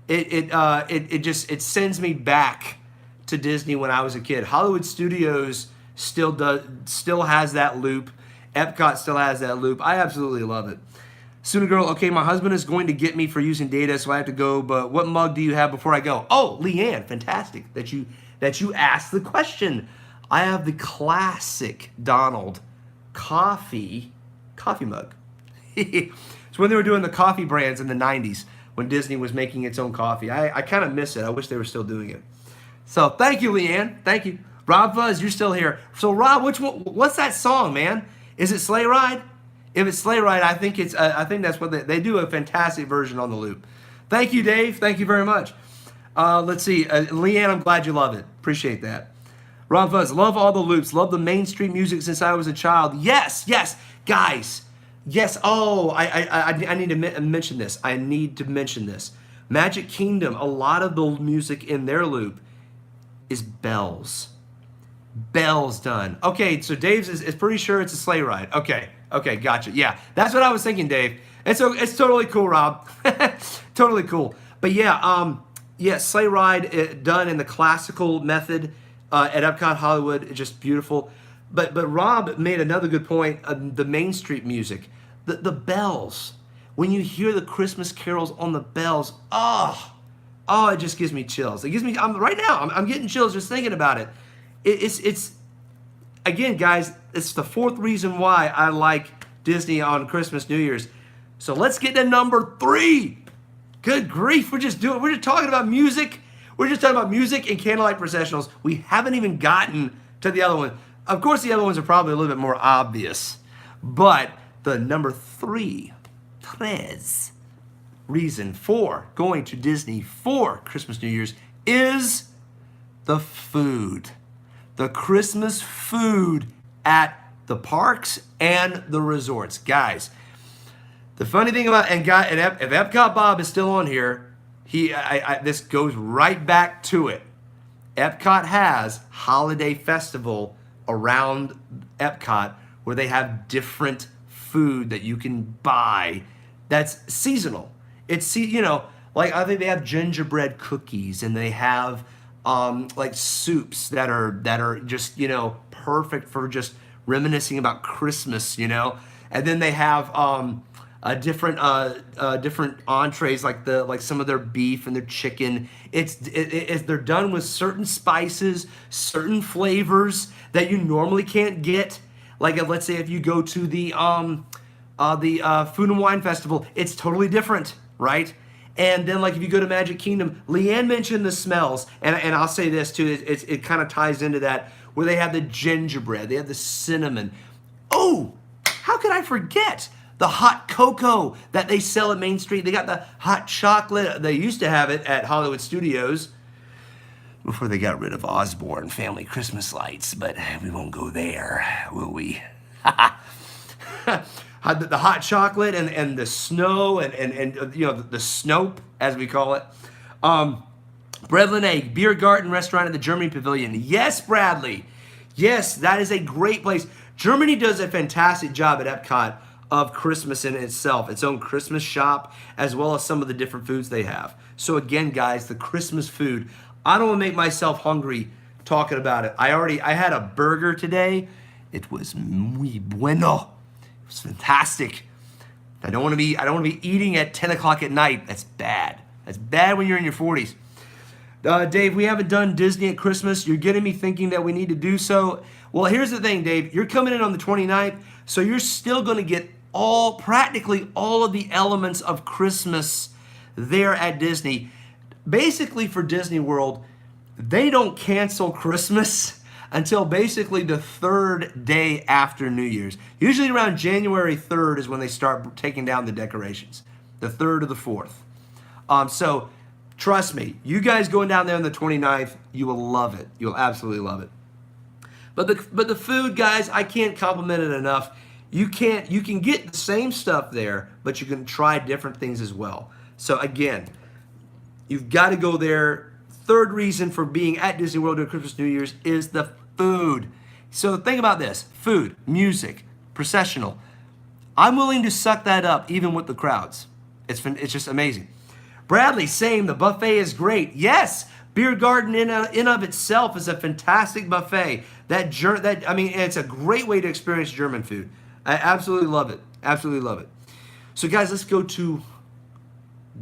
it sends me back to Disney when I was a kid. Hollywood Studios still has that loop. Epcot still has that loop. I absolutely love it. Sooner Girl, okay, my husband is going to get me for using data, so I have to go, but what mug do you have before I go? Oh, Leanne, fantastic that you asked the question. I have the classic Donald coffee mug. It's when they were doing the coffee brands in the 90s when Disney was making its own coffee. I kind of miss it. I wish they were still doing it. So thank you, Leanne. Thank you. Rob Fuzz, you're still here. So Rob, what's that song, man? Is it Sleigh Ride? If it's Sleigh Ride, I think that's what they do a fantastic version on the loop. Thank you, Dave. Thank you very much. Let's see. Leanne, I'm glad you love it. Appreciate that. Rob Fuzz, love all the loops. Love the Main Street music since I was a child. Yes, guys. Yes. Oh, I need to mention this. I need to mention this. Magic Kingdom, a lot of the music in their loop is bells. Bells done. Okay, so Dave's is pretty sure it's a sleigh ride. Okay, gotcha. Yeah, that's what I was thinking, Dave. And so it's totally cool, Rob. Totally cool. But yeah, sleigh ride done in the classical method at Epcot Hollywood. It's just beautiful. But Rob made another good point. The Main Street music, the bells. When you hear the Christmas carols on the bells, oh, it just gives me chills. It gives me. Right now, I'm getting chills just thinking about it. It's again, guys. It's the fourth reason why I like Disney on Christmas, New Year's. So let's get to number 3. Good grief, we're just talking about music. We're just talking about music and candlelight processionals. We haven't even gotten to the other one. Of course, the other ones are probably a little bit more obvious, but the number 3 reason for going to Disney for Christmas, New Year's is the food. The Christmas food at the parks and the resorts. Guys, the funny thing about, if Epcot Bob is still on here, this goes right back to it. Epcot has Holiday Festival around Epcot where they have different food that you can buy that's seasonal. It's, like I think they have gingerbread cookies and they have like soups that are just, perfect for just reminiscing about Christmas, and then they have different entrees like some of their beef and their chicken. They're done with certain spices, certain flavors that you normally can't get. Like let's say if you go to the Food and Wine Festival, it's totally different. right? And then like if you go to Magic Kingdom, Leanne mentioned the smells, and I'll say this too, it kind of ties into that, where they have the gingerbread, they have the cinnamon. Oh, how could I forget? The hot cocoa that they sell at Main Street. They got the hot chocolate. They used to have it at Hollywood Studios before they got rid of Osborne Family Christmas lights, but we won't go there, will we? The hot chocolate and the snow and you know, the Snope, as we call it. Breadland Egg, Beer Garden Restaurant at the Germany Pavilion. Yes, Bradley. Yes, that is a great place. Germany does a fantastic job at Epcot of Christmas in itself, its own Christmas shop, as well as some of the different foods they have. So again, guys, the Christmas food. I don't want to make myself hungry talking about it. I had a burger today. It was muy bueno. It was fantastic. I don't want to be eating at 10 o'clock at night. That's bad. That's bad when you're in your 40s. Dave, we haven't done Disney at Christmas. You're getting me thinking that we need to do so. Well, here's the thing, Dave. You're coming in on the 29th, so you're still going to get practically all of the elements of Christmas there at Disney. Basically, for Disney World, they don't cancel Christmas until basically the 3rd day after New Year's. Usually around January 3rd is when they start taking down the decorations, the 3rd or the 4th. So trust me, you guys going down there on the 29th, you will love it. You'll absolutely love it. But the food, guys, I can't compliment it enough. You can get the same stuff there, but you can try different things as well. So again, you've got to go there. Third reason for being at Disney World during Christmas, New Year's is the food. So think about this: food, music, processional. I'm willing to suck that up even with the crowds. It's just amazing. Bradley, same. The buffet is great. Yes, Beer Garden in of itself is a fantastic buffet. It's a great way to experience German food. I absolutely love it. Absolutely love it. So guys, let's go to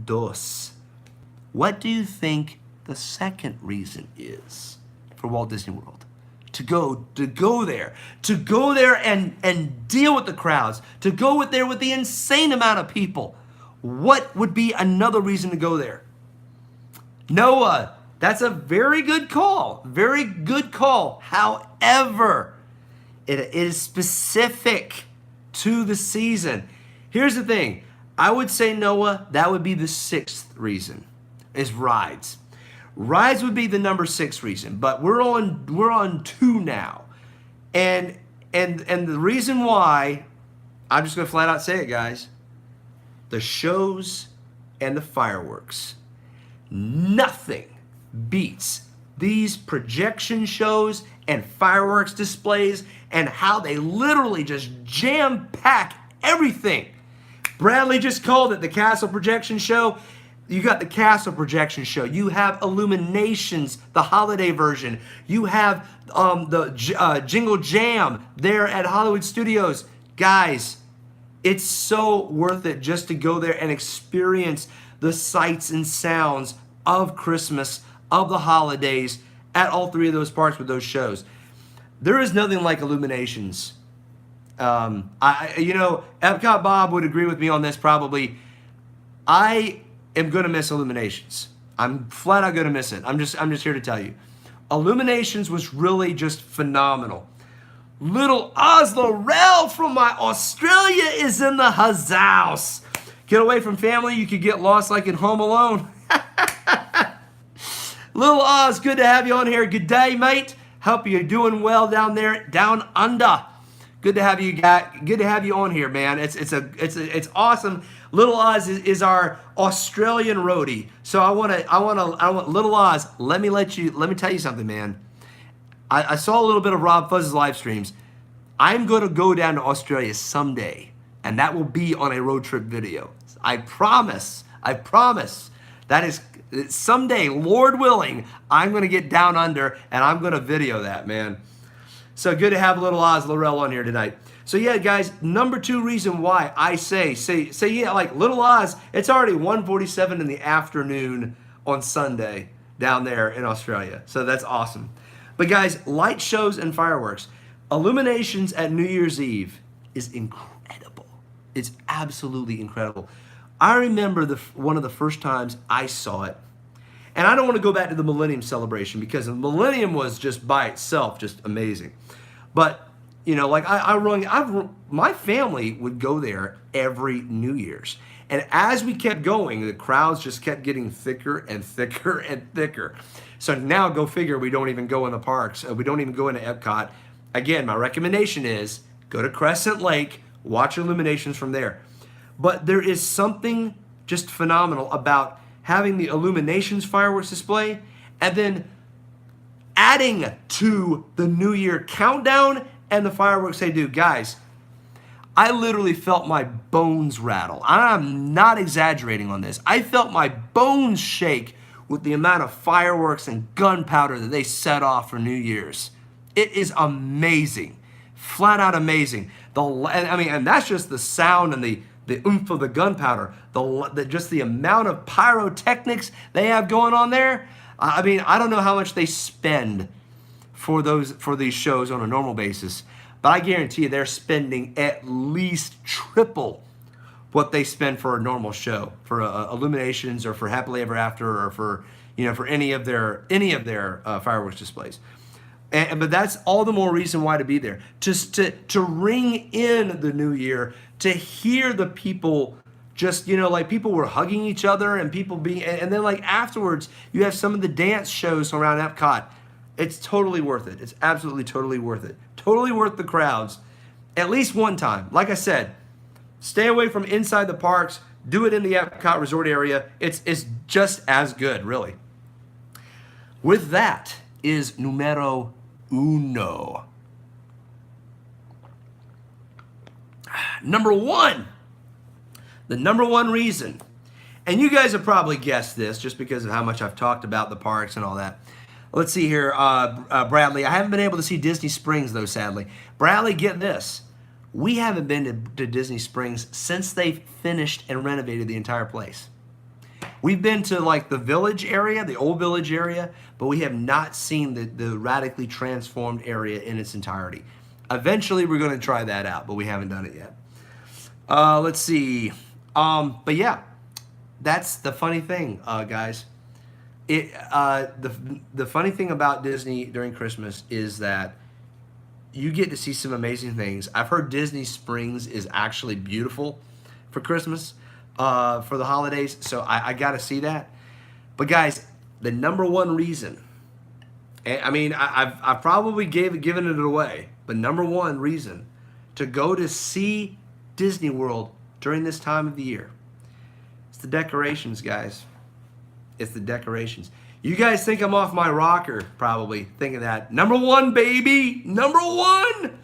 dos. What do you think the second reason is for Walt Disney World? To go there and deal with the crowds, to go there with the insane amount of people. What would be another reason to go there? Noah, that's a very good call. Very good call. However, it is specific to the season. Here's the thing. I would say, Noah, that would be the 6th reason, is rides. Rides would be the number 6 reason, but we're on 2 now. And the reason why, I'm just gonna flat out say it, guys. The shows and the fireworks. Nothing beats these projection shows and fireworks displays and how they literally just jam-pack everything. Bradley just called it the Castle Projection Show. You got the Castle Projection Show. You have Illuminations, the holiday version. You have the Jingle Jam there at Hollywood Studios. Guys, it's so worth it just to go there and experience the sights and sounds of Christmas, of the holidays, at all 3 of those parks with those shows. There is nothing like Illuminations. Epcot Bob would agree with me on this probably. I am gonna miss Illuminations. I'm flat out gonna miss it. I'm just here to tell you. Illuminations was really just phenomenal. Little Oz Laurel from my Australia is in the house. Get away from family, you could get lost like in Home Alone. Little Oz, good to have you on here. Good day, mate. Hope you're doing well down there, down under. Good to have you Good to have you on here, man. It's awesome. Little Oz is our Australian roadie. So I want Little Oz. Let me tell you something, man. I saw a little bit of Rob Fuzz's live streams. I'm going to go down to Australia someday, and that will be on a road trip video. I promise. That is someday, Lord willing, I'm going to get down under, and I'm going to video that, man. So good to have Little Oz Laurel on here tonight. So yeah, guys, number 2 reason why I say yeah, like Little Oz, it's already 1:47 in the afternoon on Sunday down there in Australia. So that's awesome. But guys, light shows and fireworks. Illuminations at New Year's Eve is incredible. It's absolutely incredible. I remember one of the first times I saw it, and I don't want to go back to the Millennium Celebration because the Millennium was just by itself just amazing. But you know, like my family would go there every New Year's. And as we kept going, the crowds just kept getting thicker and thicker and thicker. So now go figure, we don't even go in the parks. We don't even go into Epcot. Again, my recommendation is go to Crescent Lake, watch illuminations from there. But there is something just phenomenal about having the illuminations fireworks display and then adding to the New Year countdown and the fireworks they do. Guys, I literally felt my bones rattle. I'm not exaggerating on this. I felt my bones shake with the amount of fireworks and gunpowder that they set off for New Year's. It is amazing, flat out amazing. And that's just the sound and the oomph of the gunpowder. Just the amount of pyrotechnics they have going on there. I mean, I don't know how much they spend for these shows on a normal basis, but I guarantee you they're spending at least triple what they spend for a normal show, for illuminations or for Happily Ever After or for any of their fireworks displays. But that's all the more reason why to be there, just to ring in the new year, to hear the people. Just, like people were hugging each other and and then like afterwards, you have some of the dance shows around Epcot. It's totally worth it. It's absolutely totally worth it. Totally worth the crowds. At least one time. Like I said, stay away from inside the parks. Do it in the Epcot resort area. It's just as good, really. With that is numero uno. Number one. The number one reason, and you guys have probably guessed this just because of how much I've talked about the parks and all that. Let's see here, Bradley. I haven't been able to see Disney Springs, though, sadly. Bradley, get this. We haven't been to Disney Springs since they finished and renovated the entire place. We've been to, like, the village area, the old village area, but we have not seen the radically transformed area in its entirety. Eventually, we're going to try that out, but we haven't done it yet. Let's see. But yeah, that's the funny thing, guys. The funny thing about Disney during Christmas is that you get to see some amazing things. I've heard Disney Springs is actually beautiful for Christmas, for the holidays. So I got to see that. But guys, the number one reason, I mean, I've probably given it away, but number one reason to go to see Disney World during this time of the year. It's the decorations, guys. It's the decorations. You guys think I'm off my rocker, probably thinking that. Number one, baby. Number one.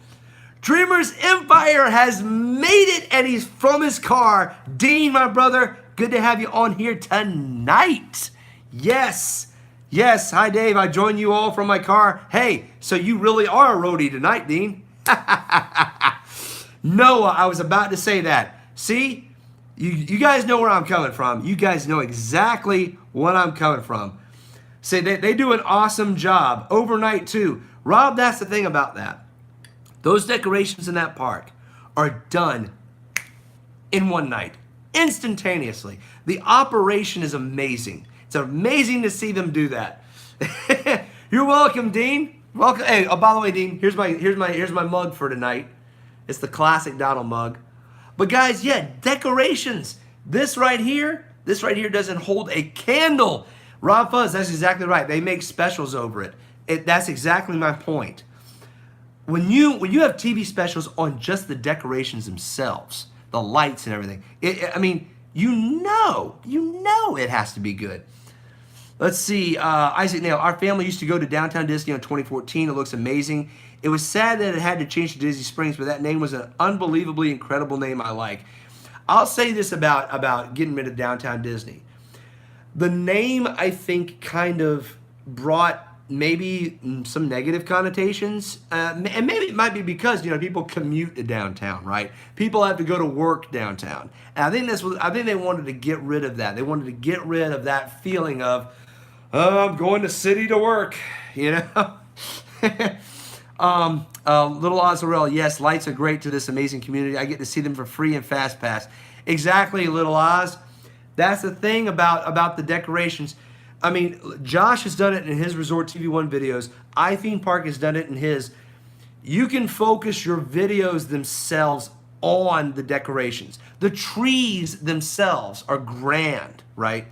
DreamersEmpire has made it, and he's from his car. Dean, my brother, good to have you on here tonight. Yes. Yes. Hi, Dave. I join you all from my car. Hey, so you really are a roadie tonight, Dean. Noah, I was about to say that. See, you guys know where I'm coming from. You guys know exactly what I'm coming from. See, they do an awesome job overnight too. Rob, that's the thing about that. Those decorations in that park are done in one night, instantaneously. The operation is amazing. It's amazing to see them do that. You're welcome, Dean. Welcome. Hey, oh, by the way, Dean, here's my mug for tonight. It's the classic Donald mug. But guys, yeah, decorations. This right here doesn't hold a candle. Rob Fuzz, that's exactly right. They make specials over it. That's exactly my point. When you have TV specials on just the decorations themselves, the lights and everything, I mean, you know it has to be good. Let's see, Isaac Nail. Our family used to go to Downtown Disney in 2014. It looks amazing. It was sad that it had to change to Disney Springs, but that name was an unbelievably incredible name I like. I'll say this about getting rid of Downtown Disney. The name, I think, kind of brought maybe some negative connotations, and maybe it might be because people commute to downtown, right? People have to go to work downtown, and I think they wanted to get rid of that. They wanted to get rid of that feeling of, oh, I'm going to city to work, Little Ozarell, yes, lights are great to this amazing community. I get to see them for free and Fast Pass. Exactly, Little Oz. That's the thing about the decorations. I mean, Josh has done it in his Resort TV1 videos. iTheme Park has done it in his. You can focus your videos themselves on the decorations. The trees themselves are grand, right?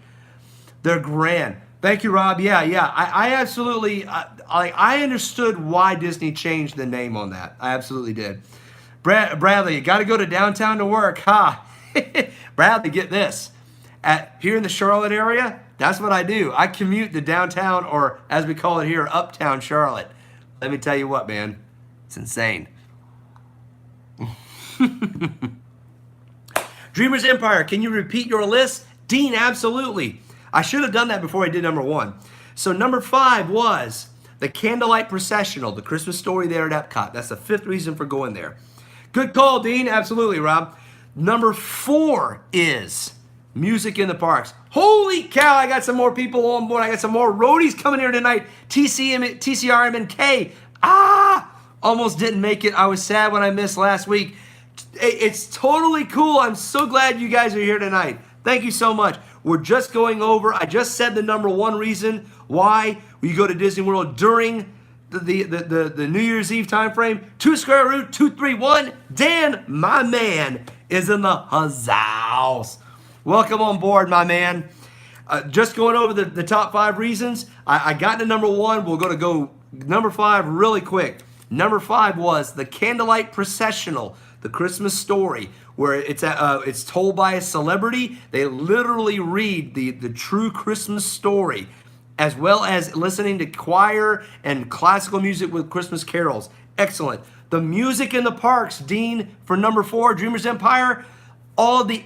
They're grand. Thank you, Rob. Yeah. I absolutely, I understood why Disney changed the name on that. I absolutely did. Bradley, you got to go to downtown to work, huh? Bradley, get this. Here in the Charlotte area, that's what I do. I commute to downtown, or as we call it here, uptown Charlotte. Let me tell you what, man. It's insane. Dreamers Empire, can you repeat your list? Dean, absolutely. I should have done that before I did number 1. So number 5 was the Candlelight Processional, the Christmas story there at Epcot. That's the 5th reason for going there. Good call, Dean. Absolutely, Rob. Number 4 is music in the parks. Holy cow, I got some more people on board. I got some more roadies coming here tonight. TCRM&K. Almost didn't make it. I was sad when I missed last week. It's totally cool. I'm so glad you guys are here tonight. Thank you so much. We're just going over. I just said the number 1 reason why we go to Disney World during the New Year's Eve time frame. 2 square root 231. Dan, my man, is in the house. Welcome on board, my man. Just going over the top 5 reasons. I got to number 1. We're going to go number 5 really quick. Number 5 was the Candlelight Processional, the Christmas story, where it's told by a celebrity. They literally read the true Christmas story, as well as listening to choir and classical music with Christmas carols. Excellent. The music in the parks, Dean, for number 4, Dreamers Empire. All the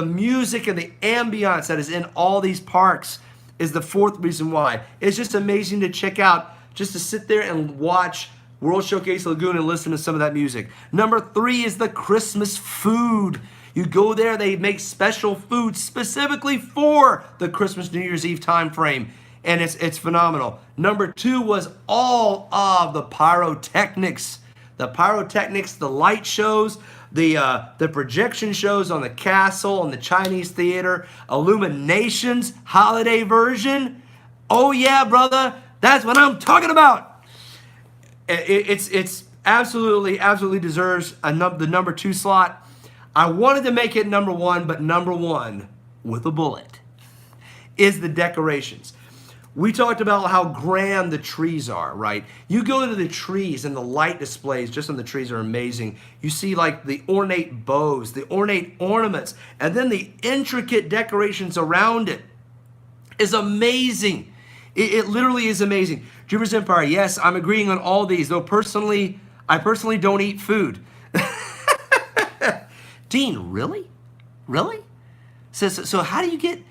music and the ambiance that is in all these parks is the 4th reason why. It's just amazing to check out, just to sit there and watch World Showcase Lagoon and listen to some of that music. Number 3 is the Christmas food. You go there, they make special food specifically for the Christmas New Year's Eve time frame, and it's phenomenal. Number 2 was all of the pyrotechnics. The pyrotechnics, the light shows, the projection shows on the castle, on the Chinese theater, Illuminations holiday version. Oh yeah, brother, that's what I'm talking about. It's absolutely deserves the number 2 slot. I wanted to make it number 1, but number 1 with a bullet is the decorations. We talked about how grand the trees are, right? You go to the trees and the light displays just on the trees are amazing. You see like the ornate bows, the ornate ornaments, and then the intricate decorations around it is amazing. It literally is amazing. Dreamers Empire, yes, I'm agreeing on all these, though I personally don't eat food. Dean, really? Really? So how do you get...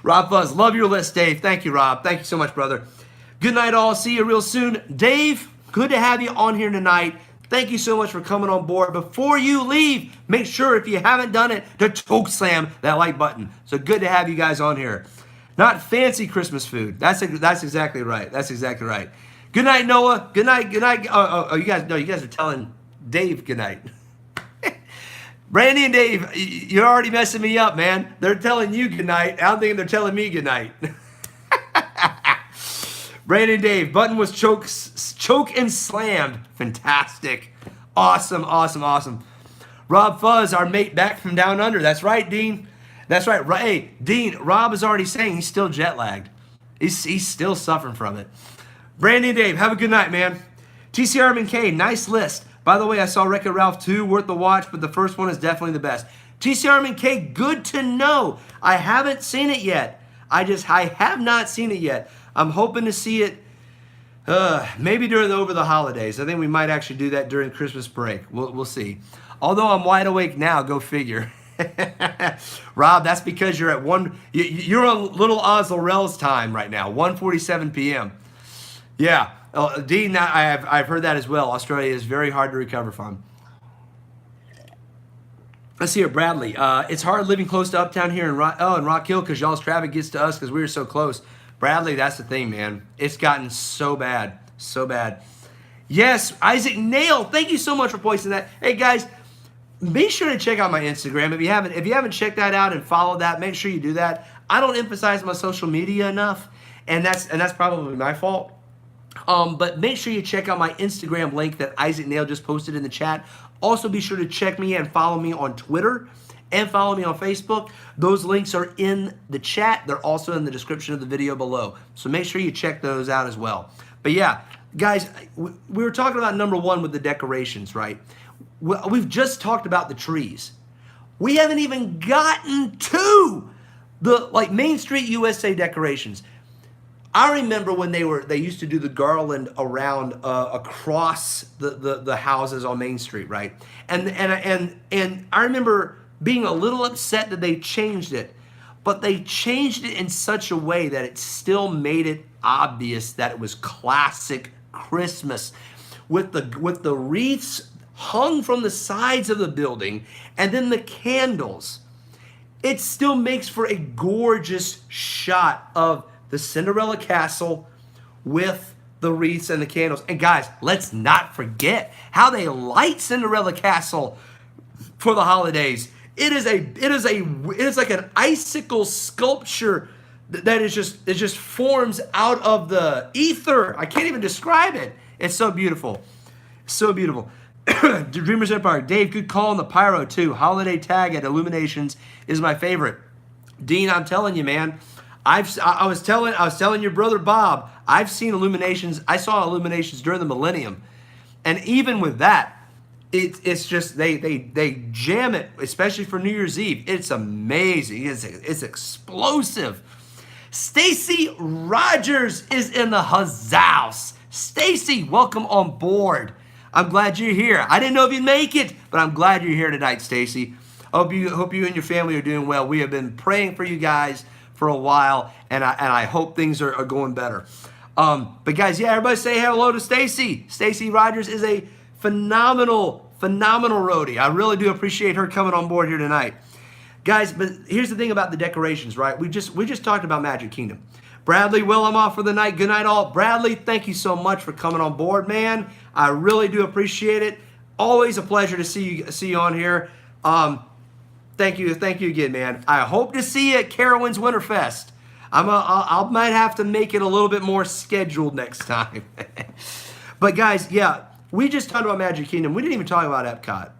Rob Fuzz, love your list, Dave. Thank you, Rob. Thank you so much, brother. Good night, all. See you real soon. Dave, good to have you on here tonight. Thank you so much for coming on board. Before you leave, make sure, if you haven't done it, to choke slam that like button. So good to have you guys on here. Not fancy Christmas food. That's exactly right. That's exactly right. Good night, Noah. Good night. Good night. You guys are telling Dave good night. Brandy and Dave, you're already messing me up, man. They're telling you good night. I don't think they're telling me good night. Brandy and Dave, button was choke and slammed. Fantastic. Awesome. Rob Fuzz, our mate back from down under. That's right, Dean. That's right. Hey, Dean, Rob is already saying he's still jet lagged. He's still suffering from it. Brandy and Dave, have a good night, man. TCRM&K, nice list. By the way, I saw Wreck-It Ralph 2, worth the watch, but the first one is definitely the best. TCRM&K, good to know. I haven't seen it yet. I have not seen it yet. I'm hoping to see it maybe over the holidays. I think we might actually do that during Christmas break. We'll see. Although I'm wide awake now, go figure. Rob, that's because you're you're on Little Oz Laurel's time right now, 1:47 p.m. Yeah. Dean, I've heard that as well. Australia is very hard to recover from. Let's see here, Bradley. It's hard living close to Uptown here in Rock Hill because y'all's traffic gets to us because we were so close. Bradley, that's the thing, man. It's gotten so bad. So bad. Yes, Isaac Nail, thank you so much for posting that. Hey, guys, Be sure to check out my Instagram. If you haven't checked that out and followed that, make sure you do that. I don't emphasize my social media enough, and that's probably my fault. But make sure you check out my Instagram link that Isaac Nail just posted in the chat. Also, be sure to check me and follow me on Twitter and follow me on Facebook. Those links are in the chat. They're also in the description of the video below. So make sure you check those out as well. But yeah, guys, we were talking about number one with the decorations, right? We've just talked about the trees. We haven't even gotten to the Main Street USA decorations. I remember when they used to do the garland around across the houses on Main Street, right? And I remember being a little upset that they changed it, but they changed it in such a way that it still made it obvious that it was classic Christmas, with the wreaths hung from the sides of the building and then the candles. It still makes for a gorgeous shot of the Cinderella Castle with the wreaths and the candles. And guys, let's not forget how they light Cinderella Castle for the holidays. It is like an icicle sculpture that it just forms out of the ether. I can't even describe it. It's so beautiful. So beautiful. Dreamers Empire. Dave, good call on the pyro too. Holiday tag at Illuminations is my favorite. Dean, I'm telling you, man. I was telling your brother Bob, I've seen Illuminations. I saw Illuminations during the millennium, and even with that, it's just they jam it, especially for New Year's Eve. It's amazing. It's explosive. Stacy Rogers is in the house. Stacy, welcome on board. I'm glad you're here. I didn't know if you'd make it, but I'm glad you're here tonight, Stacy. Hope you and your family are doing well. We have been praying for you guys for a while, and I hope things are going better. But guys, yeah, everybody say hello to Stacy. Stacy Rogers is a phenomenal roadie. I really do appreciate her coming on board here tonight. Guys, but here's the thing about the decorations, right? We just talked about Magic Kingdom. Bradley, well, I'm off for the night. Good night, all. Bradley, thank you so much for coming on board, man. I really do appreciate it. Always a pleasure to see you on here. Thank you again, man. I hope to see you at Carowinds Winterfest. I might have to make it a little bit more scheduled next time. But guys, yeah, we just talked about Magic Kingdom. We didn't even talk about Epcot,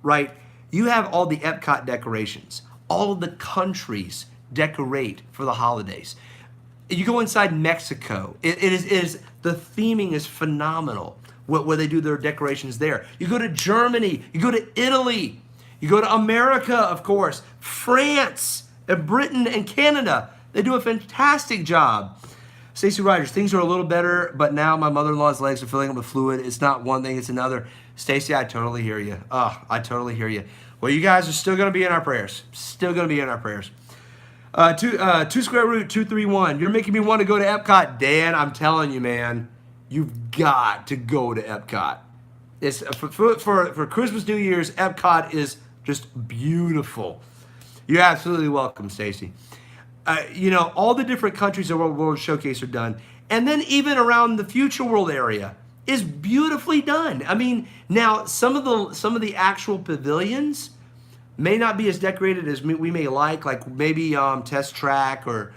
right? You have all the Epcot decorations. All of the countries decorate for the holidays. You go inside Mexico. It is the theming is phenomenal where they do their decorations there. You go to Germany. You go to Italy. You go to America, of course, France, and Britain, and Canada. They do a fantastic job. Stacey Rogers, things are a little better, but now my mother-in-law's legs are filling up with fluid. It's not one thing, it's another. Stacey, I totally hear you. Oh, I totally hear you. Well, you guys are still going to be in our prayers. Still going to be in our prayers. 2 square root 231. You're making me want to go to Epcot. Dan, I'm telling you, man, you've got to go to Epcot. It's for Christmas, New Year's, Epcot is just beautiful. You're absolutely welcome, Stacy. All the different countries of World Showcase are done. And then even around the Future World area is beautifully done. I mean, now some of the actual pavilions may not be as decorated as we may like maybe Test Track or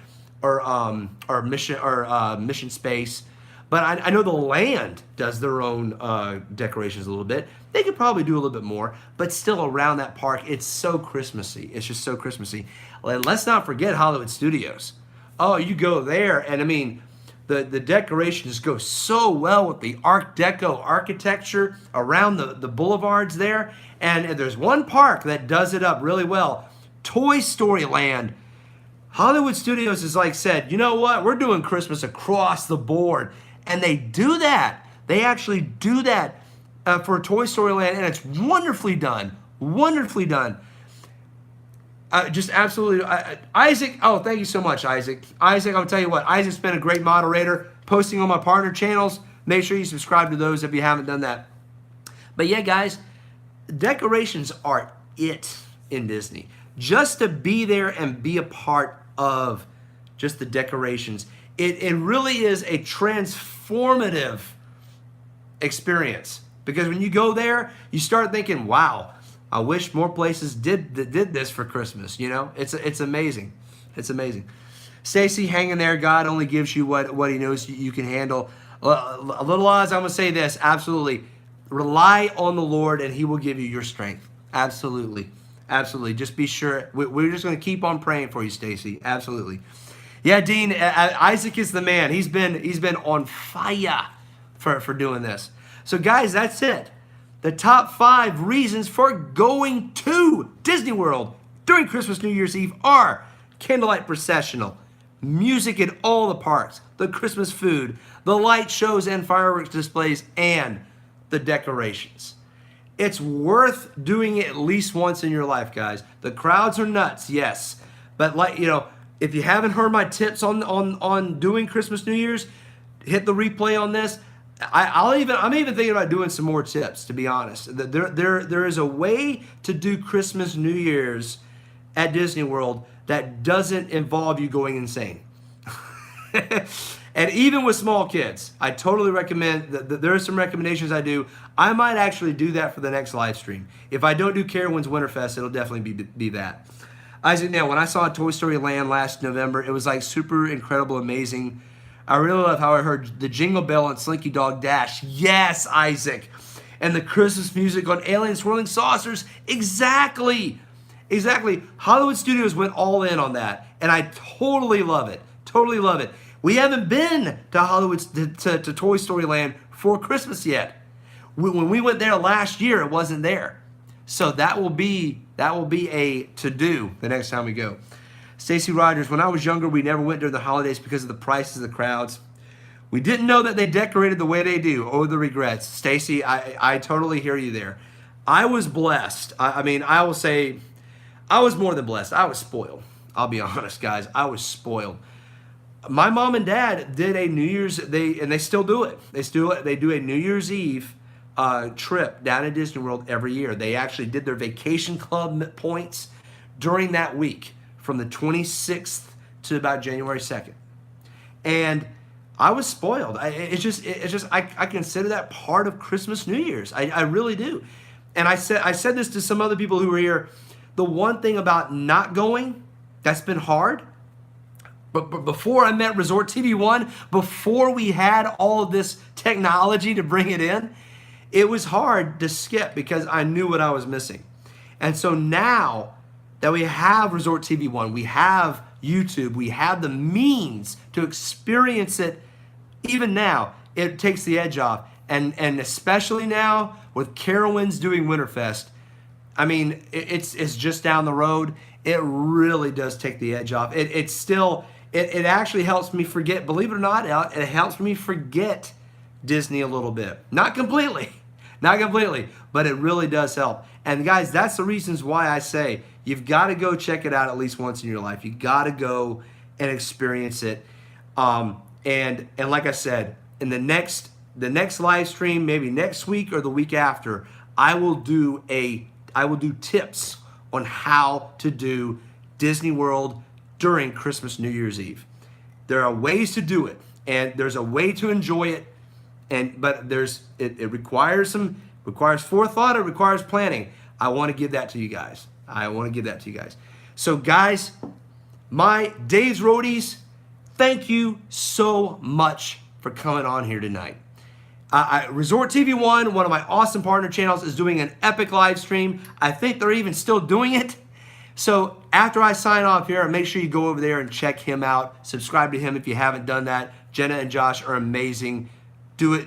Mission Space. But I know the land does their own decorations a little bit. They could probably do a little bit more, but still around that park, it's so Christmassy. It's just so Christmassy. And let's not forget Hollywood Studios. Oh, you go there, and I mean, the decorations go so well with the Art Deco architecture around the boulevards there. And there's one park that does it up really well, Toy Story Land. Hollywood Studios is like said, you know what? We're doing Christmas across the board. And they do that. They actually do that for Toy Story Land, and it's wonderfully done. Wonderfully done. Just absolutely. Isaac, oh, thank you so much, Isaac. Isaac, I'll tell you what, Isaac's been a great moderator, posting on my partner channels. Make sure you subscribe to those if you haven't done that. But yeah, guys, decorations are it in Disney. Just to be there and be a part of just the decorations, it really is a transformative experience. Because when you go there, you start thinking, wow, I wish more places did this for Christmas. You know, it's amazing. It's amazing. Stacy, hang in there. God only gives you what He knows you can handle. A little odds, I'm going to say this. Absolutely. Rely on the Lord and He will give you your strength. Absolutely. Absolutely. Just be sure. We're just going to keep on praying for you, Stacy. Absolutely. Yeah, Dean, Isaac is the man. He's been on fire for doing this. So, guys, that's it. The top 5 reasons for going to Disney World during Christmas, New Year's Eve are candlelight processional, music at all the parks, the Christmas food, the light shows and fireworks displays, and the decorations. It's worth doing it at least once in your life, guys. The crowds are nuts, yes. But if you haven't heard my tips on doing Christmas, New Year's, hit the replay on this. I'm even thinking about doing some more tips, to be honest. There is a way to do Christmas, New Year's at Disney World that doesn't involve you going insane. And even with small kids, I totally recommend that there are some recommendations I do. I might actually do that for the next live stream. If I don't do Carowinds Winterfest, it'll definitely be that. Isaac, now, when I saw Toy Story Land last November, it was like super incredible, amazing. I really love how I heard the Jingle Bell and Slinky Dog Dash. Yes, Isaac. And the Christmas music on Alien Swirling Saucers. Exactly. Exactly. Hollywood Studios went all in on that. And I totally love it. Totally love it. We haven't been to Hollywood, to Toy Story Land for Christmas yet. When we went there last year, it wasn't there. So that will be a to-do the next time we go. Stacy Rogers, when I was younger, we never went during the holidays because of the prices of the crowds. We didn't know that they decorated the way they do. Oh, the regrets. Stacy, I totally hear you there. I was blessed. I mean, I will say I was more than blessed. I was spoiled. I'll be honest, guys. I was spoiled. My mom and dad did a New Year's, they still do it. They do a New Year's Eve trip down at Disney World every year. They actually did their vacation club points during that week from the 26th to about January 2nd. And I was spoiled. I consider that part of Christmas, New Year's. I really do. And I said this to some other people who were here. The one thing about not going that's been hard, but before I met Resort TV 1, before we had all of this technology to bring it in, it was hard to skip because I knew what I was missing. And so now that we have Resort TV 1, we have YouTube, we have the means to experience it. Even now, it takes the edge off. And especially now with Carowinds doing Winterfest, I mean, it's just down the road. It really does take the edge off. It actually helps me forget, believe it or not, it helps me forget Disney a little bit. Not completely, but it really does help. And guys, that's the reasons why I say you've got to go check it out at least once in your life. You got to go and experience it. And like I said, in the next live stream, maybe next week or the week after, I will do tips on how to do Disney World during Christmas, New Year's Eve. There are ways to do it, and there's a way to enjoy it, but it requires forethought, it requires planning. I want to give that to you guys. So guys, my Dave's Roadies, thank you so much for coming on here tonight. Resort TV 1, one of my awesome partner channels, is doing an epic live stream. I think they're even still doing it. So after I sign off here, make sure you go over there and check him out. Subscribe to him if you haven't done that. Jenna and Josh are amazing. Do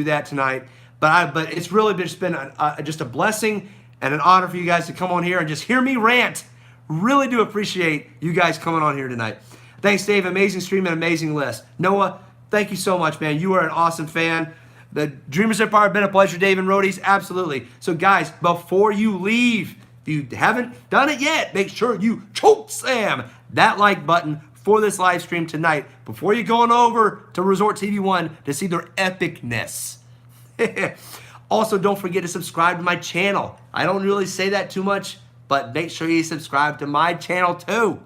that tonight. But it's really just been just a blessing and an honor for you guys to come on here and just hear me rant. Really do appreciate you guys coming on here tonight. Thanks, Dave. Amazing stream and amazing list. Noah, thank you so much, man. You are an awesome fan. The Dreamers Empire, been a pleasure, Dave and Roadies. Absolutely. So, guys, before you leave, if you haven't done it yet, make sure you choke slam that like button for this live stream tonight before you're going over to Resort TV 1 to see their epicness. Also, don't forget to subscribe to my channel. I don't really say that too much, but make sure you subscribe to my channel too.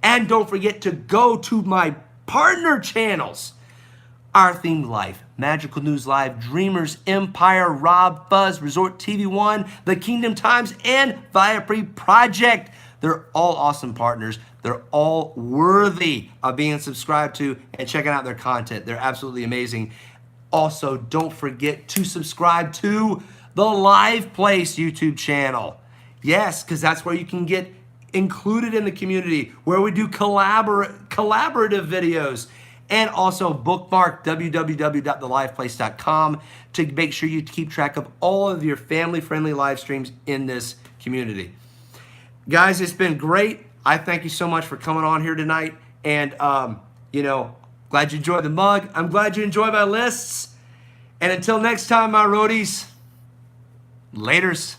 And don't forget to go to my partner channels. Our Themed Life, Magical News Live, Dreamers Empire, Rob Fuzz, Resort TV One, The Kingdom Times, and Viapree Project. They're all awesome partners. They're all worthy of being subscribed to and checking out their content. They're absolutely amazing. Also, don't forget to subscribe to the Live Place YouTube channel. Yes, because that's where you can get included in the community, where we do collaborative videos. And also bookmark www.theliveplace.com to make sure you keep track of all of your family-friendly live streams in this community. Guys, it's been great. I thank you so much for coming on here tonight. And, glad you enjoyed the mug. I'm glad you enjoyed my lists. And until next time, my roadies, laters.